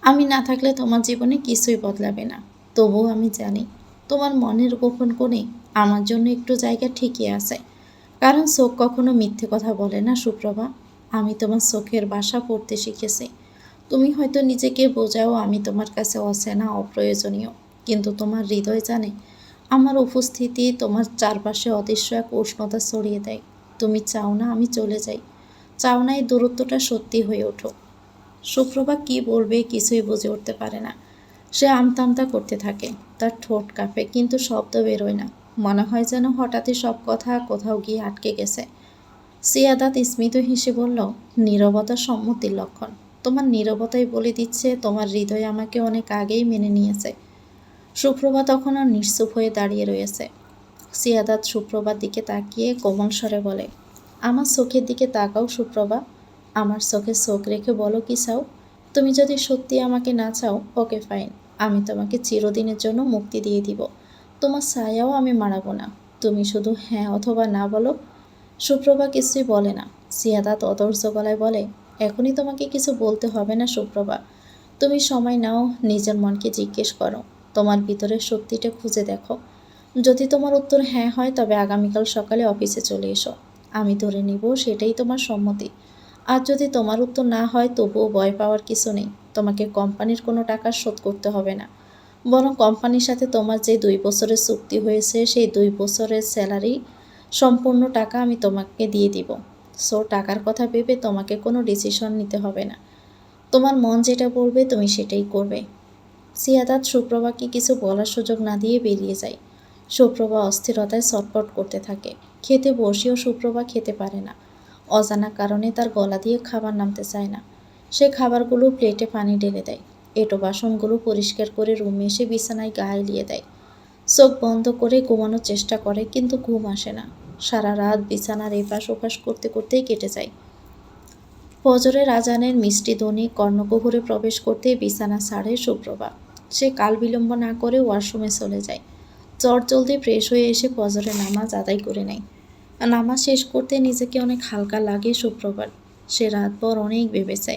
আমি না থাকলে তোমার জীবনে কিছুই বদলাবে না। তবুও আমি জানি তোমার মনের গোপন কোণে আমার জন্য একটু জায়গা ঠিকই আছে, কারণ চোখ কখনো মিথ্যে কথা বলে না সুপ্রভা। আমি তোমার চোখের ভাষা পড়তে শিখেছি। তুমি হয়তো নিজেকে বোঝাও আমি তোমার কাছে অচেনা অপ্রয়োজনীয়, কিন্তু তোমার হৃদয় জানে আমার উপস্থিতি তোমার চারপাশে অদৃশ্য এক উষ্ণতা ছড়িয়ে দেয়। তুমি চাও না আমি চলে যাই, চাও না এই দূরত্বটা সত্যি হয়ে ওঠো। সুপ্রভা কি বলবে কিছুই বুঝে উঠতে পারে না। সে আমতা আমতা করতে থাকে। তার ঠোঁট কাঁপে, কিন্তু শব্দ বেরোয় না। মনে হয় যেন হঠাৎই সব কথা কোথাও গিয়ে আটকে গেছে। সিয়াদাত স্মিত হেসে বলল, নীরবতা সম্মতির লক্ষণ। তোমার নীরবতাই বলে দিচ্ছে তোমার হৃদয় আমাকে অনেক আগেই মেনে নিয়েছে। সুপ্রভা তখন আর নিশ্চুপ হয়ে দাঁড়িয়ে রয়েছে। সিয়াদাত সুপ্রভার দিকে তাকিয়ে কোমল স্বরে বলে, আমার চোখের দিকে তাকাও সুপ্রভা, আমার চোখে চোখ রেখে বলো কি চাও। তুমি যদি সত্যি আমাকে না চাও, ওকে ফাইন, আমি তোমাকে চিরদিনের জন্য মুক্তি দিয়ে দিব। তোমার ছায়াও আমি মারাবো না। তুমি শুধু হ্যাঁ অথবা না বলো। সুপ্রভা কিছুই বলে না। সিয়াদাত অধৈর্য গলায় বলে, এখনই তোমাকে কিছু বলতে হবে না সুপ্রভা। তুমি সময় নাও, নিজের মনকে জিজ্ঞেস করো, তোমার ভিতরে সত্যিটা খুঁজে দেখো। যদি তোমার উত্তর হ্যাঁ হয় তবে আগামীকাল সকালে অফিসে চলে এসো। আমি ধরে নিব সেটাই তোমার সম্মতি। আর যদি তোমার উত্তর না হয় তবুও ভয় পাওয়ার কিছু নেই। তোমাকে কোম্পানির কোনো টাকা শোধ করতে হবে না, বরং কোম্পানির সাথে তোমার যে 2 বছরের চুক্তি হয়েছে সেই 2 বছরের স্যালারি সম্পূর্ণ টাকা আমি তোমাকে দিয়ে দিব। সো টাকার কথা ভেবে তোমাকে কোনো ডিসিশন নিতে হবে না। তোমার মন যেটা বলবে তুমি সেটাই করবে। সিয়াদাত সুপ্রভাকে কিছু বলার সুযোগ না দিয়ে বেরিয়ে যায়। সুপ্রভা অস্থিরতায় ছটফট করতে থাকে। খেতে বসেও সুপ্রভা খেতে পারে না। অজানা কারণে তার গলা দিয়ে খাবার নামতে চায় না। সে খাবারগুলো প্লেটে পানি ঢেলে দেয়। এঁটো বাসনগুলো পরিষ্কার করে রুমে এসে বিছানায় গা এলিয়ে দেয়। চোখ বন্ধ করে ঘুমানোর চেষ্টা করে, কিন্তু ঘুম আসে না। সারা রাত বিছানার এপাশ ওপাশ করতে করতেই কেটে যায়। ফজরের আজানের মিষ্টি ধ্বনি কর্ণকুহরে প্রবেশ করতেই বিছানা ছাড়ে সুপ্রভা। সে কাল বিলম্ব না করে ওয়াশরুমে চলে যায়। চটজলদি ফ্রেশ হয়ে এসে ফজরের নামাজ আদায় করে নেয়। নামাজ শেষ করতে নিজেকে অনেক হালকা লাগে সুপ্রভার। সে রাতভর অনেক ভেবেছে।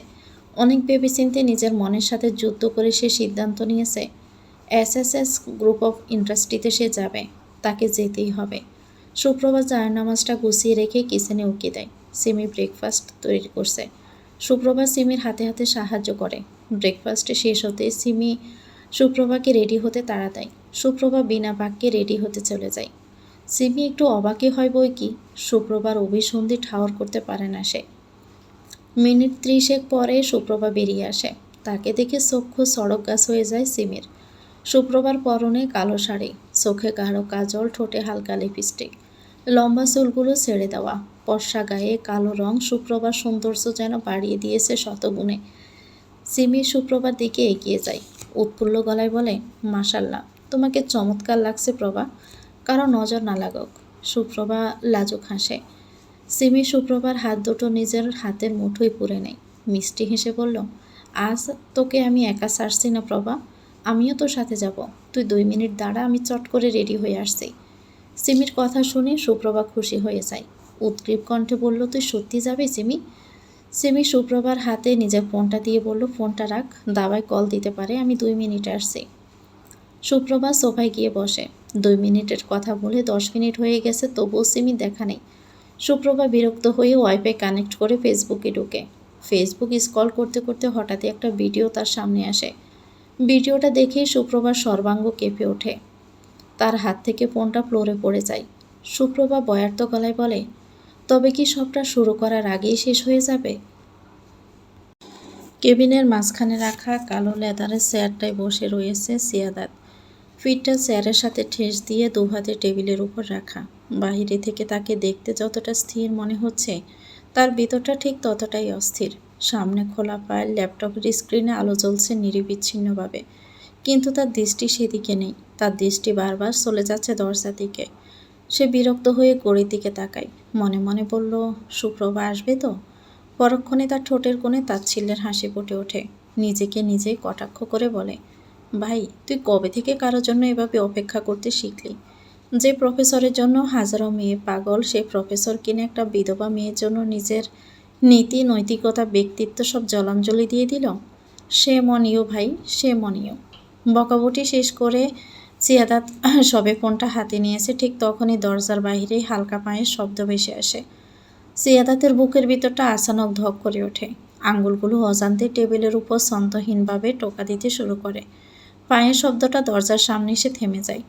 অনেক ভেবেচিন্তে নিজের মনের সাথে যুদ্ধ করে সে সিদ্ধান্ত নিয়েছে এসএসএস গ্রুপ অফ ইন্ডাস্ট্রিতে সে যাবে। তাকে যেতেই হবে। সুপ্রভা জায়নামাজটা গুছিয়ে রেখে কিচেনে উকি দেয়। সিমি ব্রেকফাস্ট তৈরি করছে। সুপ্রভা সিমির হাতে হাতে সাহায্য করে। ব্রেকফাস্টে শেষ হতে সিমি সুপ্রভাকে রেডি হতে তাড়া দেয়। সুপ্রভা বিনা বাক্যে রেডি হতে চলে যায়। সিমি একটু অবাকই হয় বই কি, সুপ্রভার অভিসন্ধি ঠাওর করতে পারে না সে। মিনিট 30 পরে সুপ্রভা বেরিয়ে আসে। তাকে দেখে চক্ষু সড়ক গাছ হয়ে যায় সিমির। সুপ্রভার পরনে কালো শাড়ি, চোখে গাঢ় কাজল, ঠোঁটে হালকা লিপস্টিক, লম্বা চুলগুলো ছেড়ে দেওয়া, ফর্সা গায়ে কালো রং সুপ্রভার সৌন্দর্য যেন বাড়িয়ে দিয়েছে শতগুণে। সিমি সুপ্রভার দিকে এগিয়ে যায়। উৎফুল্ল গলায় বলে, মাশাল্লাহ, তোমাকে চমৎকার লাগছে প্রভা, কারো নজর না লাগুক। সুপ্রভা লাজুক হাসে। সিমি সুপ্রভার হাত দুটো নিজের হাতের মুঠোয় পুরে নেয়। মিষ্টি হেসে বলল, আজ তোকে আমি একা ছাড়ছি না প্রভা, আমিও তোর সাথে যাব। তুই 2 মিনিট দাঁড়া, আমি চট করে রেডি হয়ে আসছি। সিমির কথা শুনে সুপ্রভা খুশি হয়ে যায়। উৎগ্রীব কণ্ঠে বলল, তুই সত্যি যাবি সিমি? সিমি সুপ্রভার হাতে নিজের ফোনটা দিয়ে বলল, ফোনটা রাখ, দাবায় কল দিতে পারে, আমি 2 মিনিটে আসছি। সুপ্রভা সোফায় গিয়ে বসে। 2 মিনিটের কথা বলে 10 মিনিট হয়ে গেছে, তবুও সিমির দেখা নেই। সুপ্রভা বিরক্ত হয়ে ওয়াইফাই কানেক্ট করে ফেসবুকে ঢোকে। ফেসবুক স্ক্রল করতে করতে হঠাৎই একটা ভিডিও তার সামনে আসে। ভিডিওটা দেখেই সুপ্রভার সর্বাঙ্গ কেঁপে ওঠে। তার হাত থেকে ফোনটা ফ্লোরে পড়ে যায়। সুপ্রভা বয়ার্ত গলায় বলে, তবে কি সবটা শুরু করার আগেই শেষ হয়ে যাবে? কেবিনের মাঝখানে রাখা কালো লেদারের চেয়ারটায় বসে রয়েছে সিয়াদাত। ফিটটা চেয়ারের সাথে ঠেস দিয়ে 2 হাতে টেবিলের উপর রাখা। বাহিরে থেকে তাকে দেখতে যতটা স্থির মনে হচ্ছে, তার ভিতরটা ঠিক ততটাই অস্থির। সামনে খোলা ফাইল, ল্যাপটপের স্ক্রিনে আলো জ্বলছে নিরবিচ্ছিন্নভাবে, কিন্তু তার দৃষ্টি সেদিকে নেই। তার দৃষ্টি বারবার চলে যাচ্ছে দরজার দিকে। সে বিরক্ত হয়ে ঘড়ির দিকে তাকায়। মনে মনে বলল, সুপ্রভা আসবে তো? পরক্ষণে তার ঠোঁটের কোণে তাচ্ছিল্যের হাসি ফুটে ওঠে। নিজেকে নিজেই কটাক্ষ করে বলে, ভাই, তুই কবে থেকে কারোর জন্য এভাবে অপেক্ষা করতে শিখলি? যে প্রফেসরের জন্য হাজারো মেয়ে পাগল, সেই প্রফেসর কিনে একটা বিধবা মেয়ের জন্য নিজের নীতি, নৈতিকতা, ব্যক্তিত্ব সব জলাঞ্জলি দিয়ে দিল। সে মনীয় ভাই, সে মনীয়। বকাবকি শেষ করে সিয়াদাত সবে ফোনটা হাতে নিয়েছে, ঠিক তখনই দরজার বাইরে হালকা পায়ের শব্দ ভেসে আসে। সিয়াদাতের বুকের ভিতরটা আচানক ধক করে ওঠে। আঙ্গুলগুলো অজান্তে টেবিলের উপর ছন্দহীনভাবে টোকা দিতে শুরু করে। পায়ের শব্দটা দরজার সামনে এসে থেমে যায়।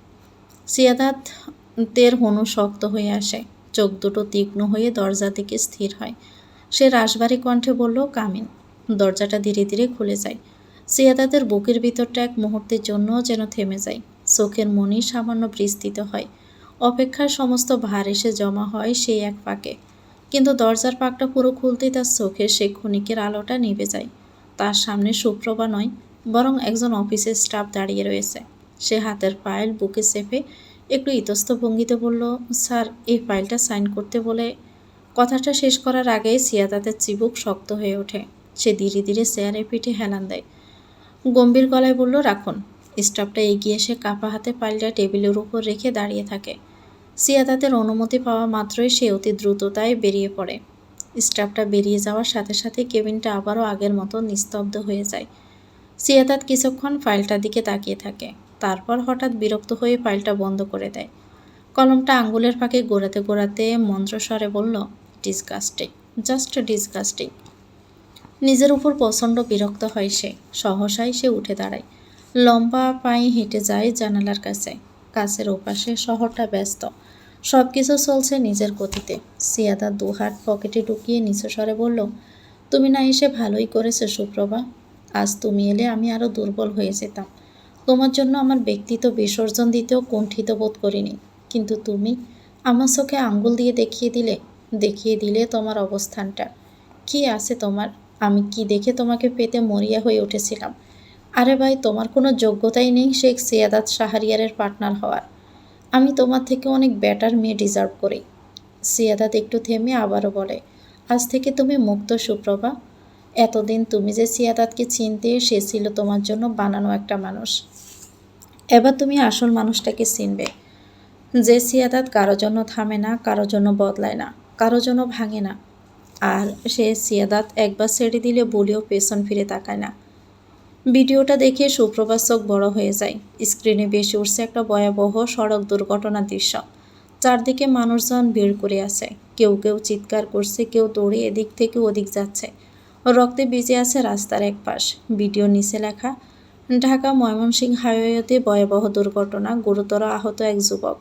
সিয়াদাতের হনু শক্ত হয়ে আসে। চোখ দুটো তীক্ষ্ণ হয়ে দরজার দিকে স্থির হয়। সে রাশভারী কণ্ঠে বলল, কামিন। দরজাটা ধীরে ধীরে খুলে যায়। সিয়াদাতের বুকের ভিতরটা এক মুহূর্তের জন্য যেন থেমে যায়। চোখের মনি সামান্য বিস্তৃত হয়। অপেক্ষার সমস্ত ভার এসে জমা হয় সেই এক ফাঁকে। কিন্তু দরজার পাকটা পুরো খুলতেই তার চোখের সেই ক্ষণিকের আলোটা নিভে যায়। তার সামনে সুপ্রভা নয়, বরং একজন অফিসের স্টাফ দাঁড়িয়ে রয়েছে। সে হাতের ফাইল বুকে চেপে একটু ইতস্ত ভঙ্গিতে বলল, স্যার, এই ফাইলটা সাইন করতে বলে। কথাটা শেষ করার আগেই সিয়াদাতের চিবুক শক্ত হয়ে ওঠে। সে ধীরে ধীরে চেয়ারের পিঠে হেলান দেয়। গম্ভীর গলায় বলল, রাখুন। স্টাফটা এগিয়ে এসে কাপা হাতে ফাইলটা টেবিলের উপর রেখে দাঁড়িয়ে থাকে। সিয়াদাতের অনুমতি পাওয়া মাত্রই সে অতি দ্রুততায় বেরিয়ে পড়ে। স্টাফটা বেরিয়ে যাওয়ার সাথে সাথে কেবিনটা আবারও আগের মতো নিস্তব্ধ হয়ে যায়। সিয়াদাত কিছুক্ষণ ফাইলটার দিকে তাকিয়ে থাকে। তারপর হঠাৎ বিরক্ত হয়ে ফাইলটা বন্ধ করে দেয়। কলমটা আঙ্গুলের ফাঁকে গোড়াতে গোড়াতে মন্ত্রস্বরে বলল, ডিসগাস্টিং, জাস্ট ডিসগাস্টিং। নিজের উপর প্রচণ্ড বিরক্ত হয় সে। সহসাই সে উঠে দাঁড়ায়। লম্বা পায়ে হেঁটে যায় জানালার কাছে। কাছের ওপাশে শহরটা ব্যস্ত। সব কিছু চলছে নিজের গতিতে। সিয়াদা দুহাত পকেটে ঢুকিয়ে নিচু স্বরে বলল, তুমি না এসে ভালোই করেছো সুপ্রভা। আজ তুমি এলে আমি আরও দুর্বল হয়ে যেতাম। তোমার জন্য আমার ব্যক্তিত্ব বিসর্জন দিতেও কুণ্ঠিত বোধ করিনি। কিন্তু তুমি আমার চোখে আঙ্গুল দিয়ে দেখিয়ে দিলে তোমার অবস্থানটা। কি আছে তোমার? আমি কি দেখে তোমাকে পেতে মরিয়া হয়ে উঠেছিলাম? আরে ভাই, তোমার কোনো যোগ্যতাই নেই শেখ সিয়াদাত শাহরিয়ারের পার্টনার হওয়ার। আমি তোমার থেকে অনেক বেটার মেয়ে ডিজার্ভ করি। সিয়াদাত একটু থেমে আবারও বলে, আজ থেকে তুমি মুক্ত সুপ্রভা। এতদিন তুমি যে সিয়াদাতকে চিনতে, সে ছিল তোমার জন্য বানানো একটা মানুষ। এবার তুমি আসল মানুষটাকে চিনবে, যে সিয়াদাত কারো জন্য থামে না, কারো জন্য বদলায় না, কারো জন্য ভাঙে না। আর সে সিয়াদাত একবার ছেড়ে দিলে বলেও পেছন ফিরে তাকায় না। ভিডিওটা দেখে সুপ্রভার চোখ বড় হয়ে যায়। স্ক্রিনে বেশি উঠছে একটা ভয়াবহ সড়ক দুর্ঘটনার দৃশ্য। চারদিকে মানুষজন ভিড় করে আছে। কেউ কেউ চিৎকার করছে, কেউ দৌড়ে এদিক থেকে ওদিক যাচ্ছে। রক্তে ভিজে আছে রাস্তার এক পাশ। ভিডিও নিচে লেখা, ঢাকা ময়মনসিংহ হাইওয়েতে ভয়াবহ দুর্ঘটনা, গুরুতর আহত এক যুবক।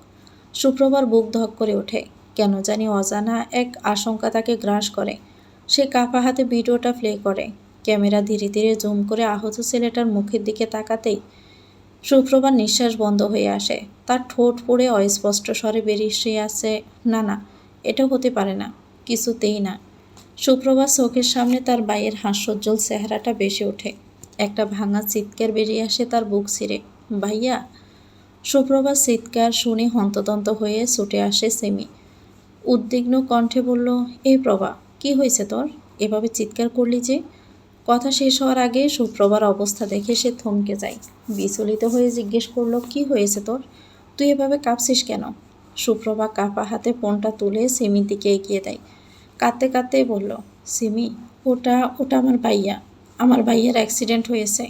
সুপ্রভার বুক ধক করে ওঠে। কেন জানি অজানা এক আশঙ্কা তাকে গ্রাস করে। সে কাঁপা হাতে ভিডিওটা প্লে করে। ক্যামেরা ধীরে ধীরে জুম করে আহত ছেলেটার মুখের দিকে তাকাতেই সুপ্রভার নিঃশ্বাস বন্ধ হয়ে আসে। তার ঠোঁট পড়ে অস্পষ্ট স্বরে বেরিয়ে আসে, না না, এটা হতে পারে না, কিছুতেই না। সুপ্রভার চোখের সামনে তার ভাইয়ের হাস্যোজ্জ্বল চেহারাটা ভেসে ওঠে। একটা ভাঙা চিৎকার বেরিয়ে আসে তার বুক ছিঁড়ে, ভাইয়া! সুপ্রভার চিৎকার শুনে হন্তদন্ত হয়ে ছুটে আসে সিমি। উদ্বিগ্ন কণ্ঠে বলল, এই প্রভা, কি হয়েছে তোর? এভাবে চিৎকার করলি যে? কথা শেষ হওয়ার আগে সুপ্রভার অবস্থা দেখে সে থমকে যায়। বিচলিত হয়ে জিজ্ঞেস করলো, কি হয়েছে তোর? তুই এভাবে কাঁপছিস কেন? সুপ্রভা কাঁপা হাতে ফোনটা তুলে সিমির দিকে এগিয়ে দেয়। কাঁদতে কাঁদতে বলল, সিমি, ওটা ওটা আমার ভাইয়া। আমার ভাইয়ার অ্যাক্সিডেন্ট হয়েছে।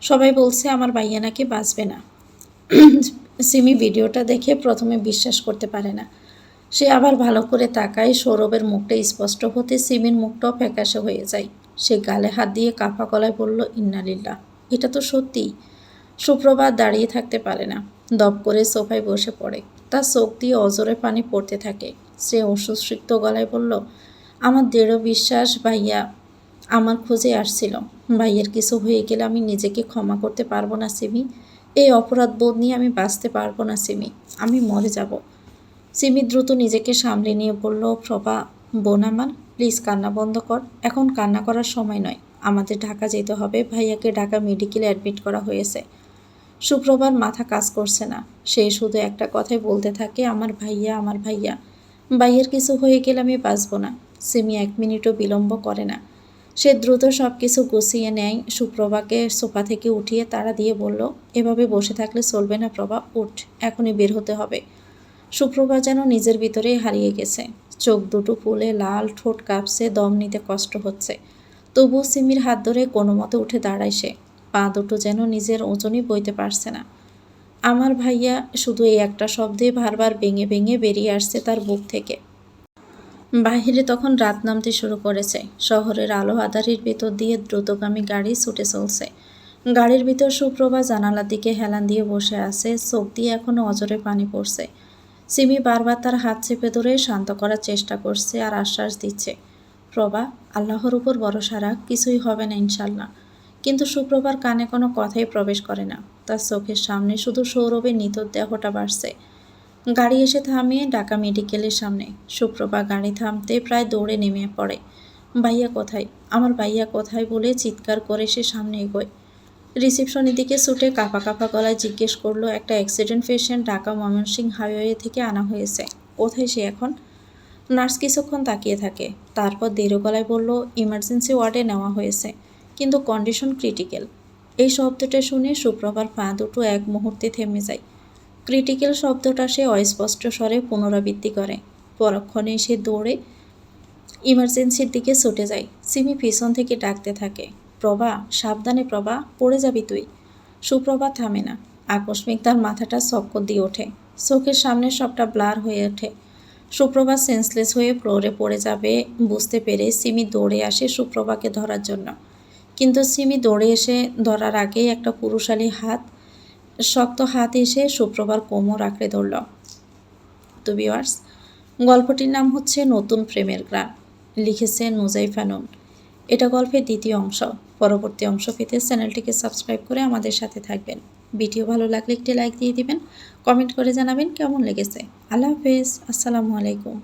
সবাই বলছে আমার ভাইয়া নাকি বাঁচবে না। সিমি ভিডিওটা দেখে প্রথমে বিশ্বাস করতে পারে না। সে আবার ভালো করে তাকায়। সৌরভের মুখটা স্পষ্ট হতে সিমির মুখটাও ফ্যাকাশে হয়ে যায়। সে গালে হাত দিয়ে কাঁপা গলায় বলল, ইন্নালিল্লাহ, এটা তো সত্যি। সুপ্রভাত দাঁড়িয়ে থাকতে পারে না। দপ করে সোফায় বসে পড়ে। তার চোখ দিয়ে অজরে পানি পড়তে থাকে। সে অসুস্থ গলায় বলল, আমার দৃঢ় বিশ্বাস ভাইয়া আমার খোঁজে আসছিল। ভাইয়ের কিছু হয়ে গেলে আমি নিজেকে ক্ষমা করতে পারবো না সিমি। এই অপরাধ বোধ নিয়ে আমি বাঁচতে পারবো না সিমি। আমি মরে যাব। সিমি দ্রুত নিজেকে সামলে নিয়ে বলল, প্রভা, বোন আমার, প্লিজ কান্না বন্ধ কর। এখন কান্না করার সময় নয়। আমাদের ঢাকা যেতে হবে। ভাইয়াকে ঢাকা মেডিকেলে অ্যাডমিট করা হয়েছে। সুপ্রভার মাথা কাজ করছে না। সে শুধু একটা কথাই বলতে থাকে, আমার ভাইয়া, আমার ভাইয়া। ভাইয়ের কিছু হয়ে গেলে আমি বাঁচব না। সিমি 1 মিনিটও বিলম্ব করে না। সে দ্রুত সব কিছু গুছিয়ে নেয়। সুপ্রভাকে সোফা থেকে উঠিয়ে তাড়া দিয়ে বলল, এভাবে বসে থাকলে চলবে না প্রভা, উঠ, এখনই বের হতে হবে। সুপ্রভা যেন নিজের ভিতরেই হারিয়ে গেছে। চোখ দুটো ফুলে লাল, ঠোঁট কাঁপছে, দম নিতে কষ্ট হচ্ছে। তবুও সিমির হাত ধরে কোনো মতে উঠে দাঁড়ায় সে। পা দুটো যেন নিজের ওজনই বইতে পারছে না। আমার ভাইয়া, শুধু এই একটা শব্দে বারবার ভেঙে ভেঙে বেরিয়ে আসছে তার বুক থেকে। বাহিরে তখন রাত নামতে শুরু করেছে। শহরের আলো আঁধারির ভেতর দিয়ে দ্রুতগামী গাড়ি ছুটে চলছে। গাড়ির ভিতর সুপ্রভা জানালার দিকে হেলান দিয়ে বসে আছে। চোখ দিয়ে এখনো অজরে পানি পড়ছে। সিমি বারবার তার হাত চেপে ধরে শান্ত করার চেষ্টা করছে আর আশ্বাস দিচ্ছে, প্রভা, আল্লাহর উপর ভরসা রাখ, কিছুই হবে না ইনশাল্লাহ। কিন্তু সুপ্রভার কানে কোনো কথাই প্রবেশ করে না। তার চোখের সামনে শুধু সৌরভের নিথর দেহটা বাড়ছে। গাড়ি এসে থামিয়ে ঢাকা মেডিকেলের সামনে। সুপ্রভা গাড়ি থামতে প্রায় দৌড়ে নেমে পড়ে। ভাইয়া কোথায়, আমার ভাইয়া কোথায় বলে চিৎকার করে সে সামনে এগোয়। রিসেপশনের দিকে ছুটে কাঁপা কাঁপা গলায় জিজ্ঞেস করলো, একটা accident patient Dhaka Mymensingh highway থেকে আনা হয়েছে। কোথায় সে এখন? নার্স কিছুক্ষণ তাকিয়ে থাকে। তারপর দৃঢ় গলায় বলল, ইমার্জেন্সি ওয়ার্ডে নেওয়া হয়েছে, কিন্তু কন্ডিশন ক্রিটিক্যাল। এই শব্দটা শুনে সুপ্রভার পা দুটো এক মুহূর্তে থেমে যায়। ক্রিটিক্যাল শব্দটা সে অস্পষ্ট স্বরে পুনরাবৃত্তি করে। পরক্ষণে সে দৌড়ে ইমার্জেন্সির দিকে ছুটে যায়। সিমি পিছন থেকে ডাকতে থাকে, প্রভা, সাবধানে প্রভা, পড়ে যাবি তুই। সুপ্রভা থামে না। আকস্মিক তার মাথাটা চক্কর দিয়ে ওঠে। চোখের সামনে সবটা ব্লার হয়ে ওঠে। সুপ্রভা সেন্সলেস হয়ে ফ্লোরে পড়ে যাবে বুঝতে পেরে সিমি দৌড়ে আসে সুপ্রভাকে ধরার জন্য। কিন্তু সিমি দৌড়ে এসে ধরার আগেই একটা পুরুষালী শক্ত হাত এসে সুপ্রভার কোমর আঁকড়ে ধরল। তো ভিউয়ার্স, গল্পটির নাম হচ্ছে নতুন প্রেমের গ্রাম। লিখেছেন মুজাইফা নুন। এটা গল্পের দ্বিতীয় অংশ। পরবর্তী অংশ পেতে চ্যানেলটিকে সাবস্ক্রাইব করে আমাদের সাথে থাকবেন। ভিডিও ভালো লাগলে একটি লাইক দিয়ে দিবেন, কমেন্ট করে জানাবেন কেমন লেগেছে। আল্লাহ হাফেজ, আসসালামু আলাইকুম।